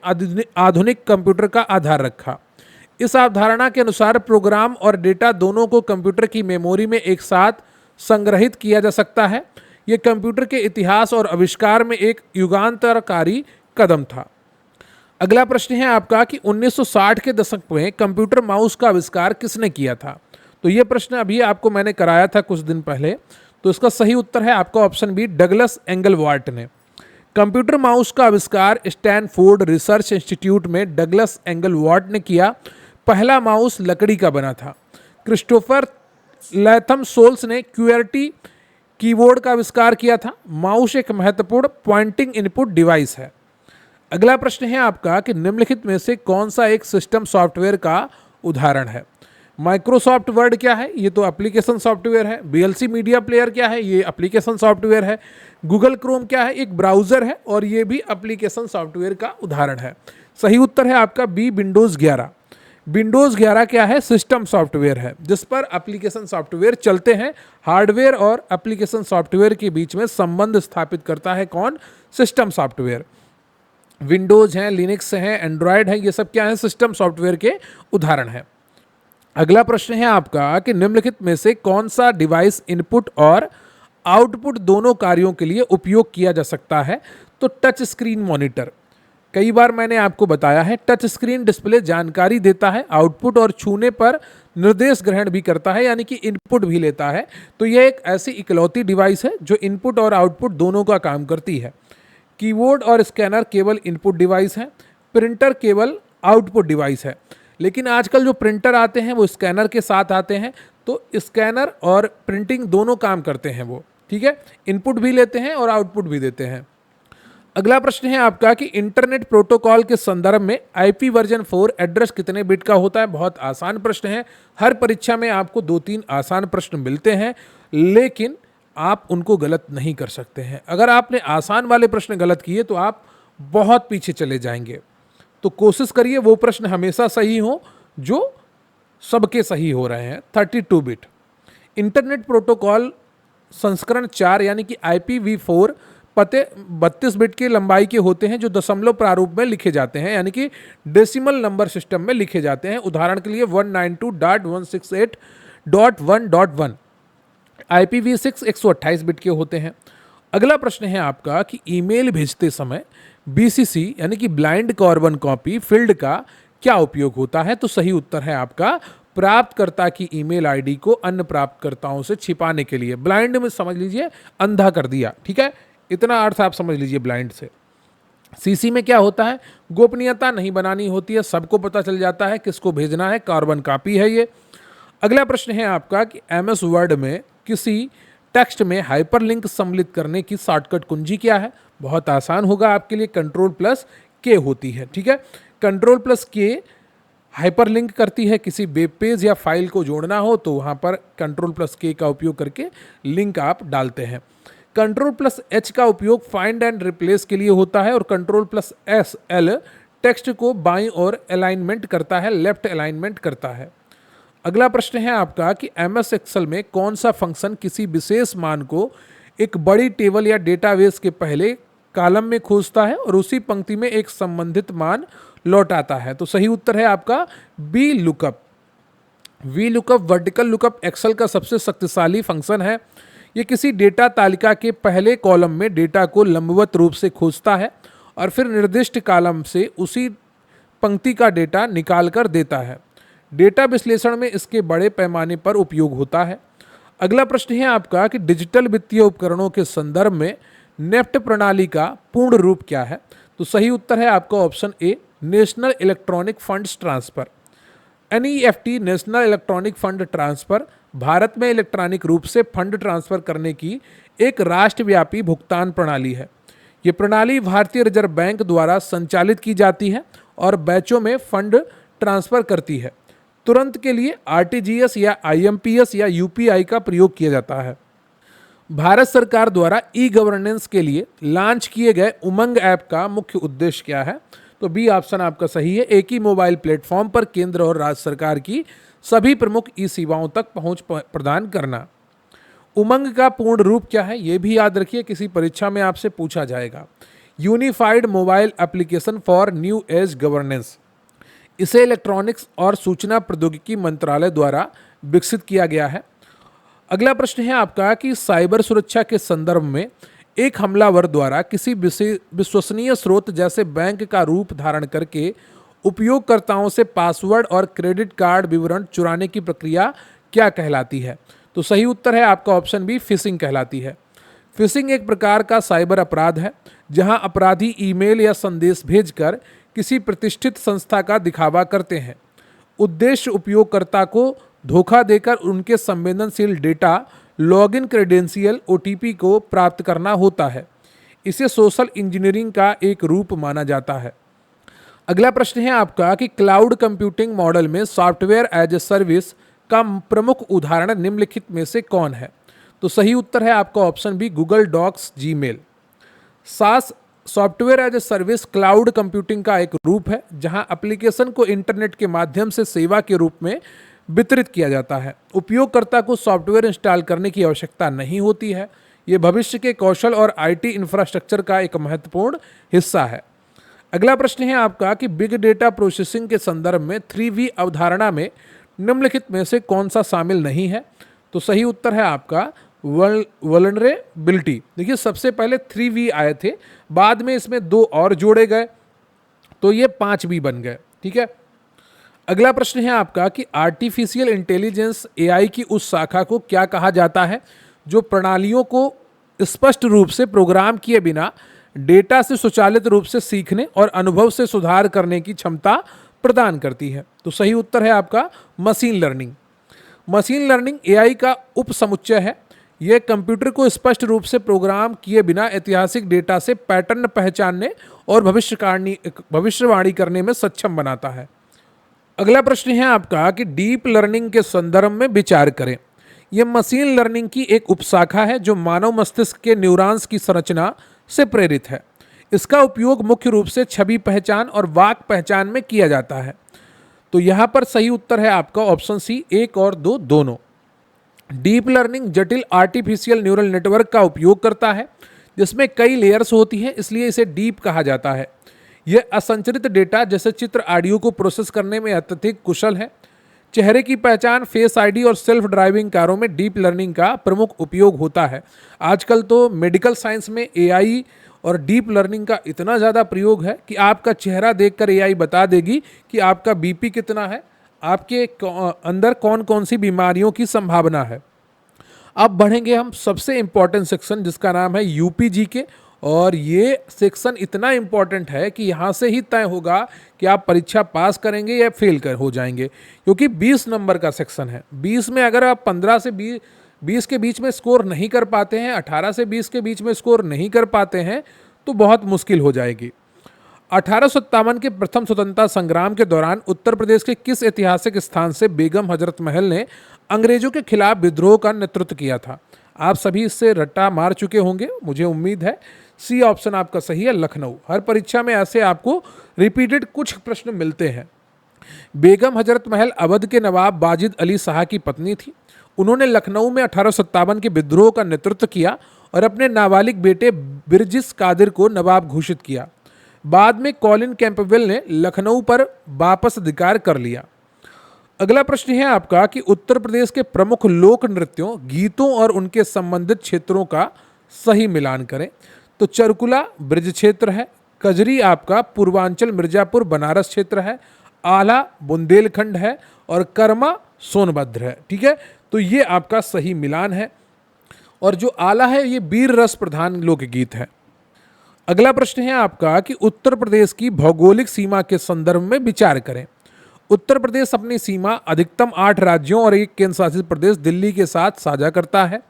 आधुनिक कंप्यूटर का आधार रखा। इस अवधारणा के अनुसार प्रोग्राम और डेटा दोनों को कंप्यूटर की मेमोरी में एक साथ संग्रहित किया जा सकता है। यह कंप्यूटर के इतिहास और आविष्कार में एक युगांतरकारी कदम था। अगला प्रश्न है आपका कि 1960 के दशक में कंप्यूटर माउस का आविष्कार किसने किया था। तो यह प्रश्न अभी आपको मैंने कराया था कुछ दिन पहले, तो इसका सही उत्तर है आपका ऑप्शन बी, डगलस एंगलवार्ट ने। कंप्यूटर माउस का आविष्कार स्टैनफोर्ड रिसर्च इंस्टीट्यूट में डगलस एंगलवार्ट ने किया। पहला माउस लकड़ी का बना था। क्रिस्टोफर लैथम सोल्स ने क्यूआरटी कीबोर्ड का आविष्कार किया था। माउस एक महत्वपूर्ण पॉइंटिंग इनपुट डिवाइस है। अगला प्रश्न है आपका कि निम्नलिखित में से कौन सा एक सिस्टम सॉफ्टवेयर का उदाहरण है। माइक्रोसॉफ्ट वर्ड क्या है, ये तो एप्लीकेशन सॉफ्टवेयर है। वीएलसी मीडिया प्लेयर क्या है, ये एप्लीकेशन सॉफ्टवेयर है। गूगल क्रोम क्या है, एक ब्राउजर है, और ये भी एप्लीकेशन सॉफ्टवेयर का उदाहरण है। सही उत्तर है आपका बी, विंडोज 11। विंडोज 11 क्या है, सिस्टम सॉफ्टवेयर है, जिस पर एप्लीकेशन सॉफ्टवेयर चलते हैं। हार्डवेयर और एप्लीकेशन सॉफ्टवेयर के बीच में संबंध स्थापित करता है कौन, सिस्टम सॉफ्टवेयर। विंडोज हैं, लिनक्स हैं, एंड्रॉयड है, ये सब क्या है, सिस्टम सॉफ्टवेयर के उदाहरण है। अगला प्रश्न है आपका कि निम्नलिखित में से कौन सा डिवाइस इनपुट और आउटपुट दोनों कार्यों के लिए उपयोग किया जा सकता है। तो टच स्क्रीन मॉनिटर। कई बार मैंने आपको बताया है, टच स्क्रीन डिस्प्ले जानकारी देता है, आउटपुट और छूने पर निर्देश ग्रहण भी करता है, यानी कि इनपुट भी लेता है। तो यह एक ऐसी इकलौती डिवाइस है जो इनपुट और आउटपुट दोनों का काम करती है। कीबोर्ड और स्कैनर केवल इनपुट डिवाइस हैं, प्रिंटर केवल आउटपुट डिवाइस है। लेकिन आजकल जो प्रिंटर आते हैं वो स्कैनर के साथ आते हैं, तो स्कैनर और प्रिंटिंग दोनों काम करते हैं वो। ठीक है, इनपुट भी लेते हैं और आउटपुट भी देते हैं। अगला प्रश्न है आपका कि इंटरनेट प्रोटोकॉल के संदर्भ में आईपी वर्जन 4 एड्रेस कितने बिट का होता है। बहुत आसान प्रश्न है, हर परीक्षा में आपको 2-3 आसान प्रश्न मिलते हैं, लेकिन आप उनको गलत नहीं कर सकते हैं। अगर आपने आसान वाले प्रश्न गलत किए तो आप बहुत पीछे चले जाएंगे। तो कोशिश करिए वो प्रश्न हमेशा सही हो जो सबके सही हो रहे हैं। 32 बिट इंटरनेट प्रोटोकॉल संस्करण 4 यानी कि IPv4 पते 32 बिट की लंबाई के होते हैं, जो दशमलव प्रारूप में लिखे जाते हैं, यानी कि डेसिमल नंबर सिस्टम में लिखे जाते हैं। उदाहरण के लिए 192.168.1.1। IPv6 128 बिट के होते हैं। अगला प्रश्न है आपका कि ईमेल भेजते समय BCC यानी कि ब्लाइंड कार्बन कॉपी फील्ड का क्या उपयोग होता है। तो सही उत्तर है आपका प्राप्तकर्ता की ईमेल आईडी को अन्य प्राप्तकर्ताओं से छिपाने के लिए। ब्लाइंड में समझ लीजिए अंधा कर दिया। ठीक है, इतना अर्थ आप समझ लीजिए ब्लाइंड से। CC में क्या होता है, गोपनीयता नहीं बनानी होती है, सबको पता चल जाता है किसको भेजना है, कार्बन कॉपी है ये। अगला प्रश्न है आपका कि एमएस वर्ड में किसी टेक्स्ट में हाइपरलिंक सम्मिलित करने की शॉर्टकट कुंजी क्या है? बहुत आसान होगा आपके लिए, कंट्रोल प्लस के होती है। ठीक है, कंट्रोल प्लस के हाइपरलिंक करती है। किसी वेब पेज या फाइल को जोड़ना हो तो वहाँ पर कंट्रोल प्लस के का उपयोग करके लिंक आप डालते हैं। कंट्रोल प्लस एच का उपयोग फाइंड एंड रिप्लेस के लिए होता है और control plus S L text को बाईं ओर अलाइनमेंट करता है, लेफ्ट अलाइनमेंट करता है। अगला प्रश्न है आपका कि एमएस एक्सेल में कौन सा फंक्शन किसी विशेष मान को एक बड़ी टेबल या डेटाबेस के पहले कॉलम में खोजता है और उसी पंक्ति में एक संबंधित मान लौटाता है? तो सही उत्तर है आपका B lookup. V lookup vertical lookup Excel का सबसे शक्तिशाली फंक्शन है। ये किसी डेटा तालिका के पहले कॉलम में डेटा को लंबवत रूप से खोजता है और फिर निर्दिष्ट कॉलम से उसी पंक्ति का डेटा निकाल कर देता है। डेटा विश्लेषण में इसके बड़े पैमाने पर उपयोग होता है। अगला प्रश्न है आपका कि डिजिटल वित्तीय उपकरणों के संदर्भ में नेफ्ट प्रणाली का पूर्ण रूप क्या है? तो सही उत्तर है आपका option A, national electronic funds transfer. NEFT national electronic fund transfer Bharat में इलेक्ट्रॉनिक रूप से फंड ट्रांसफर करने की एक राष्ट्रव्यापी भुगतान प्रणाली है। ये प्रणाली भारतीय रिजर्व बैंक द्वारा संचालित की जाती है और बैचों में फंड ट्रांसफर करती है। तुरंत के लिए आरटीजीएस या आईएमपीएस या यूपीआई का प्रयोग किया जाता है। भारत सरकार द्वारा ई गवर्नेंस के लिए लॉन्च किए गए उमंग ऐप का मुख्य उद्देश्य क्या है? तो बी ऑप्शन आपका सही है, एक ही मोबाइल प्लेटफॉर्म पर केंद्र और राज्य सरकार की सभी प्रमुख ई सेवाओं तक पहुंच प्रदान करना। उमंग का पूर्ण रूप क्या है? ये भी याद रखिए, किसी परीक्षा में आपसे पूछा जाएगा। Unified mobile application for new age governance. इसे इलेक्ट्रॉनिक्स और सूचना प्रौद्योगिकी मंत्रालय द्वारा विकसित किया गया है। अगला प्रश्न है आपका कि साइबर सुरक्षा के संदर्भ में एक हमलावर द्वारा किसी विश्वसनीय स्रोत जैसे बैंक का रूप धारण करके उपयोगकर्ताओं से पासवर्ड और क्रेडिट कार्ड विवरण चुराने की प्रक्रिया क्या कहलाती है? तो सही उत्तर है आपका ऑप्शन बी, फिशिंग कहलाती है। फिशिंग एक प्रकार का साइबर अपराध है जहां अपराधी ईमेल या संदेश भेजकर किसी प्रतिष्ठित संस्था का दिखावा करते हैं। उद्देश्य उपयोगकर्ता को धोखा देकर उनके संवेदनशील डेटा, लॉगिन क्रेडेंशियल, ओटीपी को प्राप्त करना होता है। इसे सोशल इंजीनियरिंग का एक रूप माना जाता है। अगला प्रश्न है आपका कि क्लाउड कंप्यूटिंग मॉडल में सॉफ्टवेयर एज ए सर्विस का प्रमुख उदाहरण निम्नलिखित में से कौन है? तो सही उत्तर है आपका option B, Google Docs, Gmail. SaaS software as a service cloud computing का एक रूप है जहां एप्लीकेशन को इंटरनेट के माध्यम से सेवा के रूप में वितरित किया जाता है। उपयोगकर्ता को सॉफ्टवेयर इंस्टॉल करने की आवश्यकता नहीं होती है। ये भविष्य के कौशल और आईटी इंफ्रास्ट्रक्चर का एक महत्वपूर्ण हिस्सा है। अगला प्रश्न है आपका कि बिग डेटा प्रोसेसिंग के संदर्भ में 3V अवधारणा में निम्नलिखित में से कौन सा शामिल नहीं है? तो सही उत्तर है आपका वल्नरेबिलिटी। देखिए, सबसे पहले 3V आए थे, बाद में इसमें 2 और जोड़े गए तो ये 5V बन गए। ठीक है, अगला प्रश्न है आपका कि आर्टिफिशियल इंटेलिजेंस एआई की उस शाखा को क्या कहा जाता है जो प्रणालियों को स्पष्ट रूप से प्रोग्राम किए बिना डेटा से स्वचालित रूप से सीखने और अनुभव से सुधार करने की क्षमता प्रदान करती है? तो सही उत्तर है आपका machine learning. Machine learning AI का उपसमुच्चय है। यह कंप्यूटर को स्पष्ट रूप से प्रोग्राम किए बिना ऐतिहासिक डेटा से पैटर्न पहचानने और भविष्यवाणी करने में सक्षम बनाता है। अगला प्रश्न है आपका कि डीप लर्निंग के संदर्भ में विचार करें। यह मशीन लर्निंग की एक उपशाखा है जो मानव मस्तिष्क के न्यूरॉन्स की संरचना से प्रेरित है। इसका उपयोग मुख्य रूप से छवि पहचान और वाक् पहचान में किया जाता है। तो यहाँ पर सही उत्तर है आपका ऑप्शन सी, 1 और 2 दोनों। डीप लर्निंग जटिल आर्टिफिशियल न्यूरल नेटवर्क का उपयोग करता है जिसमें कई लेयर्स होती हैं, इसलिए इसे डीप कहा जाता है। यह असंरचित डेटा जैसे चित्र, ऑडियो को प्रोसेस करने में अत्यधिक कुशल है। चेहरे की पहचान, फेस आईडी और सेल्फ ड्राइविंग कारों में डीप लर्निंग का प्रमुख उपयोग होता है। आजकल तो मेडिकल साइंस में एआई और डीप लर्निंग का इतना ज़्यादा प्रयोग है कि आपका चेहरा देखकर एआई बता देगी कि आपका बीपी कितना है, आपके अंदर कौन कौन सी बीमारियों की संभावना है। अब बढ़ेंगे हम सबसे इंपॉर्टेंट सेक्शन जिसका नाम है यूपीजी के और ये सेक्शन इतना इम्पॉर्टेंट है कि यहाँ से ही तय होगा कि आप परीक्षा पास करेंगे या फेल कर हो जाएंगे, क्योंकि 20 नंबर का सेक्शन है। 20 में अगर आप 15 से 20 के बीच में स्कोर नहीं कर पाते हैं, 18 से 20 के बीच में स्कोर नहीं कर पाते हैं, तो बहुत मुश्किल हो जाएगी। 1857 के प्रथम स्वतंत्रता संग्राम के दौरान उत्तर प्रदेश के किस ऐतिहासिक स्थान से बेगम हजरत महल ने अंग्रेजों के खिलाफ विद्रोह का नेतृत्व किया था? आप सभी इससे रट्टा मार चुके होंगे, मुझे उम्मीद है। सी ऑप्शन आपका सही है, लखनऊ। हर परीक्षा में ऐसे आपको रिपीटेड कुछ प्रश्न मिलते हैं। बेगम हजरत महल अवध के नवाब वाजिद अली शाह की पत्नी थी। उन्होंने लखनऊ में 1857 के विद्रोह का नेतृत्व किया और अपने नाबालिग बेटे बिरजिस कादिर को नवाब घोषित किया। बाद में कॉलिन कैंपबेल ने लखनऊ पर वापस अधिकार कर लिया। अगला प्रश्न है आपका कि उत्तर प्रदेश के प्रमुख लोक नृत्यों, गीतों और उनके संबंधित क्षेत्रों का सही मिलान करें। तो चरकुला ब्रज क्षेत्र है, कजरी आपका पूर्वांचल मिर्जापुर बनारस क्षेत्र है, आला बुंदेलखंड है और कर्मा सोनभद्र है। ठीक है, तो ये आपका सही मिलान है। और जो आला है ये वीर रस प्रधान लोकगीत है। अगला प्रश्न है आपका कि उत्तर प्रदेश की भौगोलिक सीमा के संदर्भ में विचार करें। उत्तर प्रदेश अपनी सीमा अधिकतम 8 राज्यों और एक केंद्र शासित प्रदेश दिल्ली के साथ साझा करता है।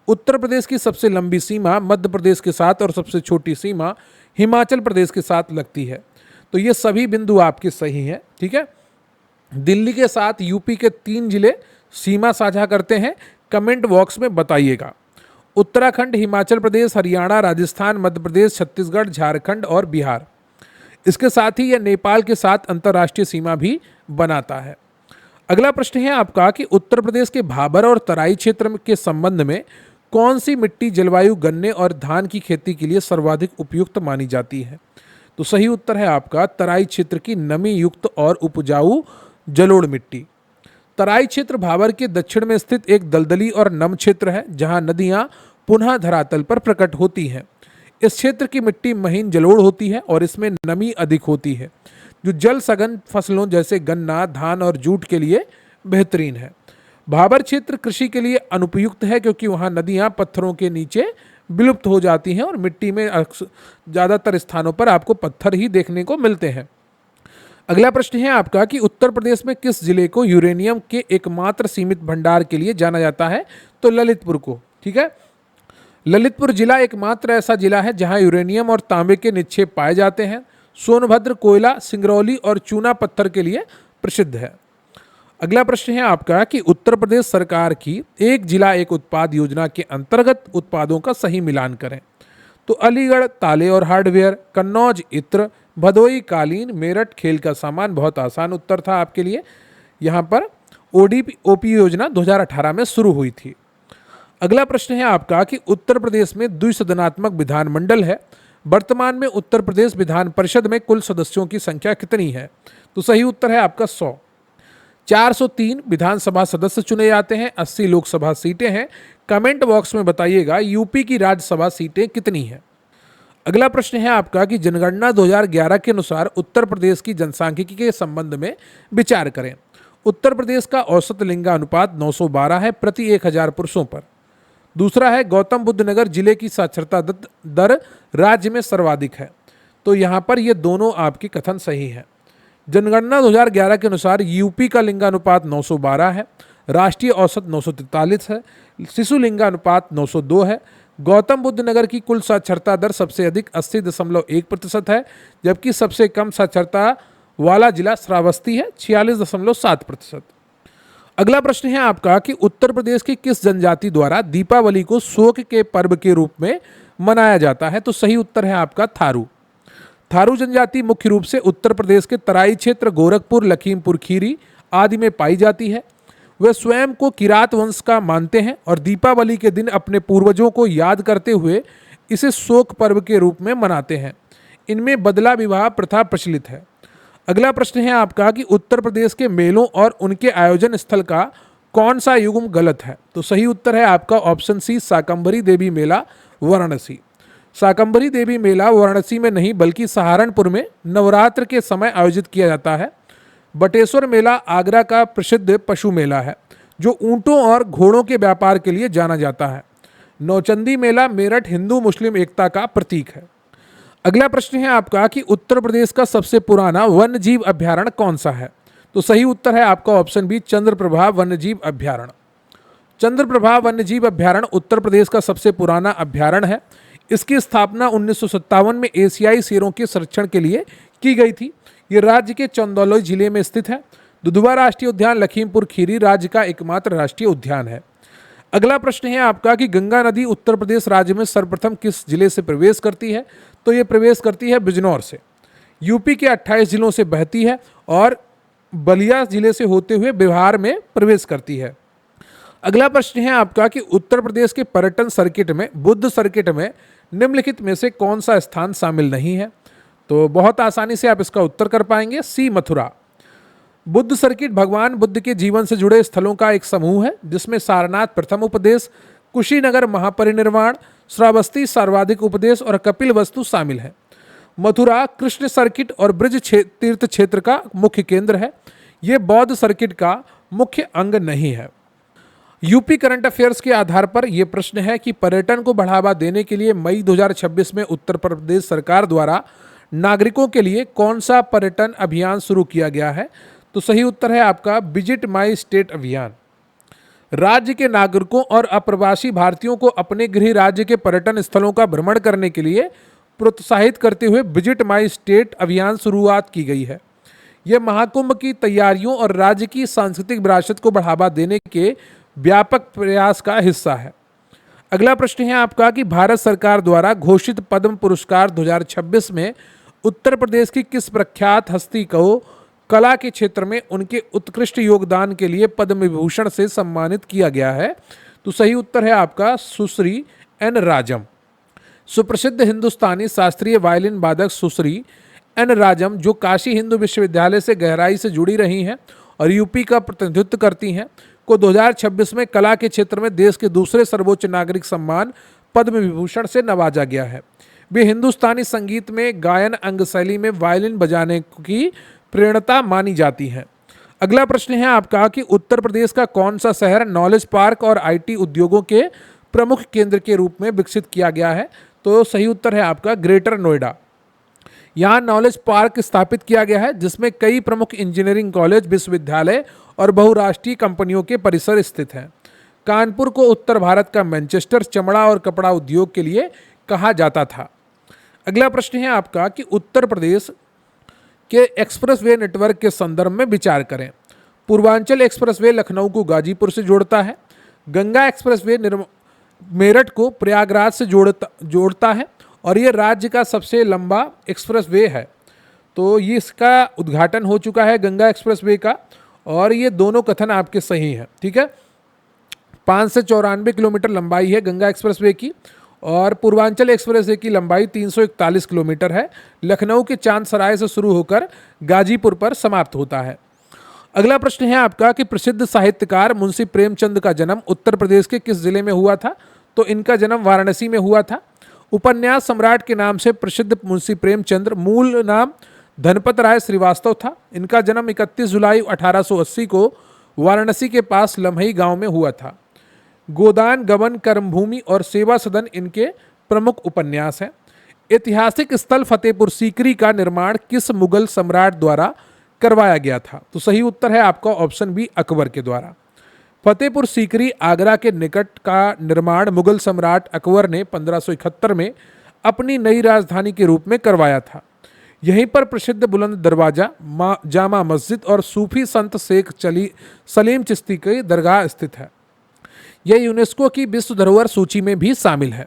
उत्तर प्रदेश की सबसे लंबी सीमा मध्य प्रदेश के साथ और सबसे छोटी सीमा हिमाचल प्रदेश के साथ लगती है। तो ये सभी बिंदु आपके सही हैं। ठीक है, दिल्ली के साथ यूपी के 3 जिले सीमा साझा करते हैं, कमेंट बॉक्स में बताइएगा। उत्तराखंड, हिमाचल प्रदेश, हरियाणा, राजस्थान, मध्य प्रदेश, छत्तीसगढ़, झारखंड और बिहार। इसके साथ ही यह नेपाल के साथ अंतर्राष्ट्रीय सीमा भी बनाता है। अगला प्रश्न है आपका कि उत्तर प्रदेश के भाबर और तराई क्षेत्र के संबंध में कौन सी मिट्टी जलवायु गन्ने और धान की खेती के लिए सर्वाधिक उपयुक्त मानी जाती है? तो सही उत्तर है आपका तराई क्षेत्र की नमी युक्त और उपजाऊ जलोढ़ मिट्टी। तराई क्षेत्र भाबर के दक्षिण में स्थित एक दलदली और नम क्षेत्र है जहां नदियां पुनः धरातल पर प्रकट होती हैं। इस क्षेत्र की मिट्टी महीन जलोढ़ होती है और इसमें नमी अधिक होती है, जो जल सघन फसलों जैसे गन्ना, धान और जूट के लिए बेहतरीन है। भाबर क्षेत्र कृषि के लिए अनुपयुक्त है क्योंकि वहां नदियां पत्थरों के नीचे विलुप्त हो जाती हैं और मिट्टी में ज़्यादातर स्थानों पर आपको पत्थर ही देखने को मिलते हैं। अगला प्रश्न है आपका कि उत्तर प्रदेश में किस जिले को यूरेनियम के एकमात्र सीमित भंडार के लिए जाना जाता है? तो ललितपुर को। ठीक है, ललितपुर जिला एकमात्र ऐसा जिला है जहां यूरेनियम और तांबे के निक्षेप पाए जाते हैं। सोनभद्र कोयला, सिंगरौली और चूना पत्थर के लिए प्रसिद्ध है। अगला प्रश्न है आपका कि उत्तर प्रदेश सरकार की एक जिला एक उत्पाद योजना के अंतर्गत उत्पादों का सही मिलान करें। तो अलीगढ़ ताले और हार्डवेयर, कन्नौज इत्र, भदोई कालीन, मेरठ खेल का सामान। बहुत आसान उत्तर था आपके लिए। यहाँ पर ओपी योजना 2018 में शुरू हुई थी। अगला प्रश्न है आपका कि उत्तर प्रदेश में द्विसदनात्मक विधानमंडल है। वर्तमान में उत्तर प्रदेश विधान परिषद में कुल सदस्यों की संख्या कितनी है? तो सही उत्तर है आपका 100। 403 विधानसभा सदस्य चुने जाते हैं, 80 लोकसभा सीटें हैं। कमेंट बॉक्स में बताइएगा यूपी की राज्यसभा सीटें कितनी हैं। अगला प्रश्न है आपका कि जनगणना 2011 के अनुसार उत्तर प्रदेश की जनसांख्यिकी के संबंध में विचार करें। उत्तर प्रदेश का औसत लिंगानुपात 912 है प्रति 1000 पुरुषों पर। दूसरा है गौतम बुद्ध नगर जिले की साक्षरता दर राज्य में सर्वाधिक है। तो यहाँ पर ये दोनों आपके कथन सही हैं। जनगणना 2011 के अनुसार यूपी का लिंगानुपात 912 है, राष्ट्रीय औसत 943 है, शिशु लिंगानुपात 902 है। गौतम बुद्ध नगर की कुल साक्षरता दर सबसे अधिक 80.1% है, जबकि सबसे कम साक्षरता वाला जिला श्रावस्ती है 46.7%। अगला प्रश्न है आपका कि उत्तर प्रदेश की किस जनजाति द्वारा दीपावली को शोक के पर्व के रूप में मनाया जाता है? तो सही उत्तर है आपका थारू। थारू जनजाति मुख्य रूप से उत्तर प्रदेश के तराई क्षेत्र गोरखपुर, लखीमपुर खीरी आदि में पाई जाती है। वे स्वयं को किरात वंश का मानते हैं और दीपावली के दिन अपने पूर्वजों को याद करते हुए इसे शोक पर्व के रूप में मनाते हैं। इनमें बदला विवाह प्रथा प्रचलित है। अगला प्रश्न है आपका कि उत्तर प्रदेश के मेलों और उनके आयोजन स्थल का कौन सा युग्म गलत है? तो सही उत्तर है आपका ऑप्शन सी, शाकंभरी देवी मेला वाराणसी। शाकंभरी देवी मेला वाराणसी में नहीं बल्कि सहारनपुर में नवरात्र के समय आयोजित किया जाता है। बटेश्वर मेला आगरा का प्रसिद्ध पशु मेला है जो ऊंटों और घोड़ों के व्यापार के लिए जाना जाता है। नौचंदी मेला मेरठ हिंदू मुस्लिम एकता का प्रतीक है। अगला प्रश्न है आपका कि उत्तर प्रदेश का सबसे पुराना वन्य जीव अभ्यारण्य कौन सा है? तो सही उत्तर है आपका ऑप्शन बी, चंद्रप्रभा वन्य जीव अभ्यारण्य। चंद्रप्रभा वन्य जीव अभ्यारण्य उत्तर प्रदेश का सबसे पुराना अभ्यारण्य है। इसकी स्थापना 1957 में एशियाई शेरों के संरक्षण के लिए की गई थी। ये राज्य के चंदौली जिले में स्थित है। दुधवा राष्ट्रीय उद्यान लखीमपुर खीरी राज्य का एकमात्र राष्ट्रीय उद्यान है। अगला प्रश्न है आपका कि गंगा नदी उत्तर प्रदेश राज्य में सर्वप्रथम किस जिले से प्रवेश करती है? तो ये प्रवेश करती है बिजनौर से। यूपी के 28 जिलों से बहती है और बलिया जिले से होते हुए बिहार में प्रवेश करती है। अगला प्रश्न है आपका कि उत्तर प्रदेश के पर्यटन सर्किट में, बुद्ध सर्किट में निम्नलिखित में से कौन सा स्थान शामिल नहीं है? तो बहुत आसानी से आप इसका उत्तर कर पाएंगे, सी मथुरा। बुद्ध सर्किट भगवान बुद्ध के जीवन से जुड़े स्थलों का एक समूह है जिसमें सारनाथ प्रथम उपदेश, कुशीनगर महापरिनिर्वाण, श्रावस्ती सर्वाधिक उपदेश और कपिल वस्तु शामिल है। मथुरा कृष्ण सर्किट और ब्रज तीर्थ क्षेत्र का मुख्य केंद्र है। यह बौद्ध सर्किट का मुख्य अंग नहीं है। यूपी करंट अफेयर्स के आधार पर यह प्रश्न है कि पर्यटन को बढ़ावा देने के लिए मई 2026 में उत्तर प्रदेश सरकार द्वारा नागरिकों के लिए कौन सा पर्यटन अभियान शुरू किया गया है? तो सही उत्तर है आपका विजिट माई स्टेट अभियान। राज्य के नागरिकों और अप्रवासी भारतीयों को अपने गृह राज्य के पर्यटन स्थलों का भ्रमण करने के लिए प्रोत्साहित करते हुए विजिट माई स्टेट अभियान शुरुआत की गई है। यह महाकुंभ की तैयारियों और राज्य की सांस्कृतिक विरासत को बढ़ावा देने के व्यापक प्रयास का हिस्सा है। अगला प्रश्न है आपका कि भारत सरकार द्वारा घोषित पद्म पुरस्कार 2026 में उत्तर प्रदेश की किस प्रख्यात हस्ती को कला के क्षेत्र में उनके उत्कृष्ट योगदान के लिए पद्म विभूषण से सम्मानित किया गया है? तो सही उत्तर है आपका सुश्री एन राजम। सुप्रसिद्ध हिंदुस्तानी शास्त्रीय वायलिन वादक सुश्री एन राजम, जो काशी हिंदू विश्वविद्यालय से गहराई से जुड़ी रही हैं और यूपी का प्रतिनिधित्व करती हैं, को 2026 में कला के क्षेत्र में देश के दूसरे सर्वोच्च नागरिक सम्मान पद्म विभूषण से नवाजा गया है। वे हिंदुस्तानी संगीत में गायन अंग शैली में वायलिन बजाने की प्रेरणा मानी जाती हैं। अगला प्रश्न है आपका कि उत्तर प्रदेश का कौन सा शहर नॉलेज पार्क और आईटी उद्योगों के प्रमुख केंद्र के रूप में विकसित किया गया है? तो सही उत्तर है आपका ग्रेटर नोएडा। यहाँ नॉलेज पार्क स्थापित किया गया है जिसमें कई प्रमुख इंजीनियरिंग कॉलेज, विश्वविद्यालय और बहुराष्ट्रीय कंपनियों के परिसर स्थित हैं। कानपुर को उत्तर भारत का मैनचेस्टर चमड़ा और कपड़ा उद्योग के लिए कहा जाता था। अगला प्रश्न है आपका कि उत्तर प्रदेश के एक्सप्रेसवे नेटवर्क के संदर्भ में विचार करें। पूर्वांचल एक्सप्रेसवे लखनऊ को गाजीपुर से जोड़ता है। गंगा एक्सप्रेसवे मेरठ को प्रयागराज से जोड़ता है और ये राज्य का सबसे लंबा एक्सप्रेसवे है। तो ये इसका उद्घाटन हो चुका है गंगा एक्सप्रेसवे का, और ये दोनों कथन आपके सही हैं। ठीक है, 594 किलोमीटर लंबाई है गंगा एक्सप्रेसवे की और पूर्वांचल एक्सप्रेसवे की लंबाई 341 किलोमीटर है। लखनऊ के चांद सराय से शुरू होकर गाजीपुर पर समाप्त होता है। अगला प्रश्न है आपका कि प्रसिद्ध साहित्यकार मुंशी प्रेमचंद का जन्म उत्तर प्रदेश के किस जिले में हुआ था? तो इनका जन्म वाराणसी में हुआ था। उपन्यास सम्राट के नाम से प्रसिद्ध मुंशी प्रेमचंद मूल नाम धनपत राय श्रीवास्तव था। इनका जन्म 31 जुलाई 1880 को वाराणसी के पास लम्हई गांव में हुआ था। गोदान, गबन, कर्मभूमि और सेवा सदन इनके प्रमुख उपन्यास हैं। ऐतिहासिक स्थल फतेहपुर सीकरी का निर्माण किस मुगल सम्राट द्वारा करवाया गया था? तो सही उत्तर है आपका ऑप्शन बी, अकबर के द्वारा। फतेहपुर सीकरी आगरा के निकट का निर्माण मुगल सम्राट अकबर ने 1571 में अपनी नई राजधानी के रूप में करवाया था। यहीं पर प्रसिद्ध बुलंद दरवाजा, जामा मस्जिद और सूफी संत शेख सलीम चिश्ती की दरगाह स्थित है। यह यूनेस्को की विश्व धरोहर सूची में भी शामिल है।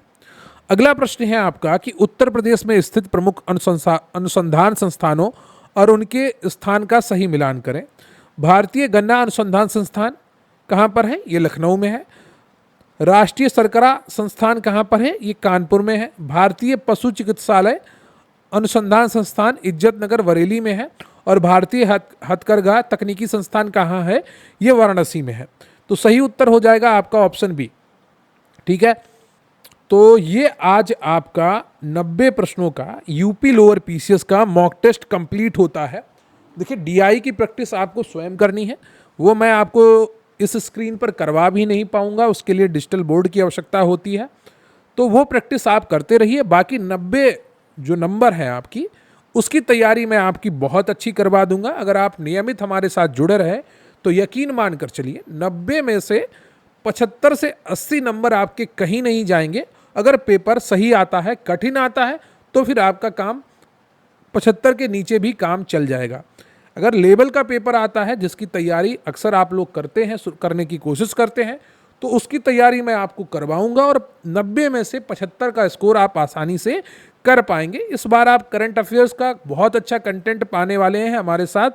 अगला प्रश्न है आपका कि उत्तर प्रदेश में स्थित प्रमुख अनुसंधान संस्थानों और उनके स्थान का सही मिलान करें। भारतीय गन्ना अनुसंधान संस्थान कहाँ पर है? ये लखनऊ में है। राष्ट्रीय शर्करा संस्थान कहाँ पर है? ये कानपुर में है। भारतीय पशु चिकित्सालय अनुसंधान संस्थान इज्जत नगर बरेली में है। और भारतीय हथकरघा तकनीकी संस्थान कहाँ है? ये वाराणसी में है। तो सही उत्तर हो जाएगा आपका ऑप्शन बी। ठीक है, तो ये आज आपका 90 प्रश्नों का यूपी लोअर पीसीएस का मॉक टेस्ट कंप्लीट होता है। देखिए, डीआई की प्रैक्टिस आपको स्वयं करनी है, वो मैं आपको इस स्क्रीन पर करवा भी नहीं पाऊंगा, उसके लिए डिजिटल बोर्ड की आवश्यकता होती है। तो वो प्रैक्टिस आप करते रहिए। बाकी 90 जो नंबर है आपकी, उसकी तैयारी मैं आपकी बहुत अच्छी करवा दूंगा। अगर आप नियमित हमारे साथ जुड़े रहे तो यकीन मानकर चलिए 90 में से 75 से 80 नंबर आपके कहीं नहीं जाएंगे। अगर पेपर सही आता है, कठिन आता है, तो फिर आपका काम 75 के नीचे भी काम चल जाएगा। अगर लेवल का पेपर आता है जिसकी तैयारी अक्सर आप लोग करते हैं, करने की कोशिश करते हैं, तो उसकी तैयारी मैं आपको करवाऊंगा और 90 में से 75 का स्कोर आप आसानी से कर पाएंगे। इस बार आप करंट अफेयर्स का बहुत अच्छा कंटेंट पाने वाले हैं हमारे साथ।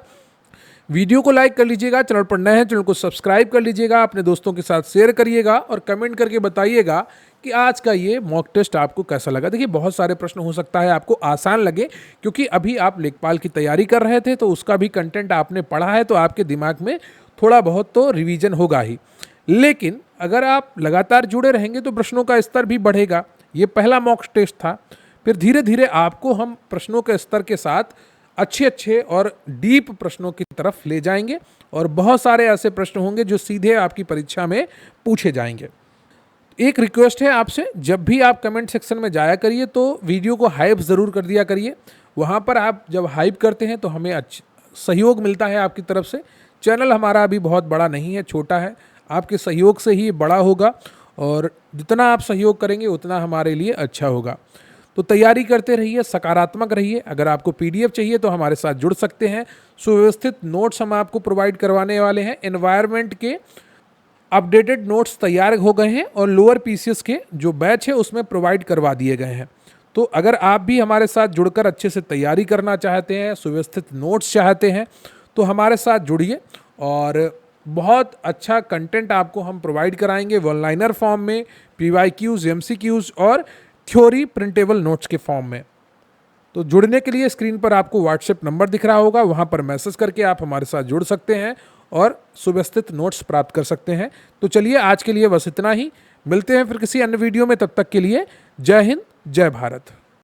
वीडियो को लाइक कर लीजिएगा, चैनल पर नए हैं चैनल को सब्सक्राइब कर लीजिएगा, अपने दोस्तों के साथ शेयर करिएगा और कमेंट करके बताइएगा कि आज का ये मॉक टेस्ट आपको कैसा लगा। देखिए बहुत सारे प्रश्न हो सकता है आपको आसान लगे, क्योंकि अभी आप लेखपाल की तैयारी कर रहे थे तो उसका भी कंटेंट आपने पढ़ा है, तो आपके दिमाग में थोड़ा बहुत तो रिवीजन होगा ही। लेकिन अगर आप लगातार जुड़े रहेंगे तो प्रश्नों का स्तर भी बढ़ेगा। ये पहला मॉक टेस्ट था, फिर धीरे धीरे आपको हम प्रश्नों के स्तर के साथ अच्छे अच्छे और डीप प्रश्नों की तरफ ले जाएंगे और बहुत सारे ऐसे प्रश्न होंगे जो सीधे आपकी परीक्षा में पूछे जाएंगे। एक रिक्वेस्ट है आपसे, जब भी आप कमेंट सेक्शन में जाया करिए तो वीडियो को हाइप ज़रूर कर दिया करिए। वहाँ पर आप जब हाइप करते हैं तो हमें सहयोग मिलता है आपकी तरफ से। चैनल हमारा अभी बहुत बड़ा नहीं है, छोटा है, आपके सहयोग से ही बड़ा होगा और जितना आप सहयोग करेंगे उतना हमारे लिए अच्छा होगा। तो तैयारी करते रहिए, सकारात्मक रहिए। अगर आपको पीडीएफ चाहिए तो हमारे साथ जुड़ सकते हैं। सुव्यवस्थित नोट्स हम आपको प्रोवाइड करवाने वाले हैं। एनवायरनमेंट के अपडेटेड नोट्स तैयार हो गए हैं और लोअर पीसीएस के जो बैच है उसमें प्रोवाइड करवा दिए गए हैं। तो अगर आप भी हमारे साथ जुड़कर अच्छे से तैयारी करना चाहते हैं, सुव्यवस्थित नोट्स चाहते हैं, तो हमारे साथ जुड़िए और बहुत अच्छा कंटेंट आपको हम प्रोवाइड कराएंगे वन लाइनर फॉर्म में, पीवाईक्यूज, एमसीक्यूज और थ्योरी प्रिंटेबल नोट्स के फॉर्म में। तो जुड़ने के लिए स्क्रीन पर आपको व्हाट्सएप नंबर दिख रहा होगा, वहां पर मैसेज करके आप हमारे साथ जुड़ सकते हैं और सुव्यवस्थित नोट्स प्राप्त कर सकते हैं। तो चलिए आज के लिए बस इतना ही, मिलते हैं फिर किसी अन्य वीडियो में। तब तक के लिए जय हिंद, जय भारत।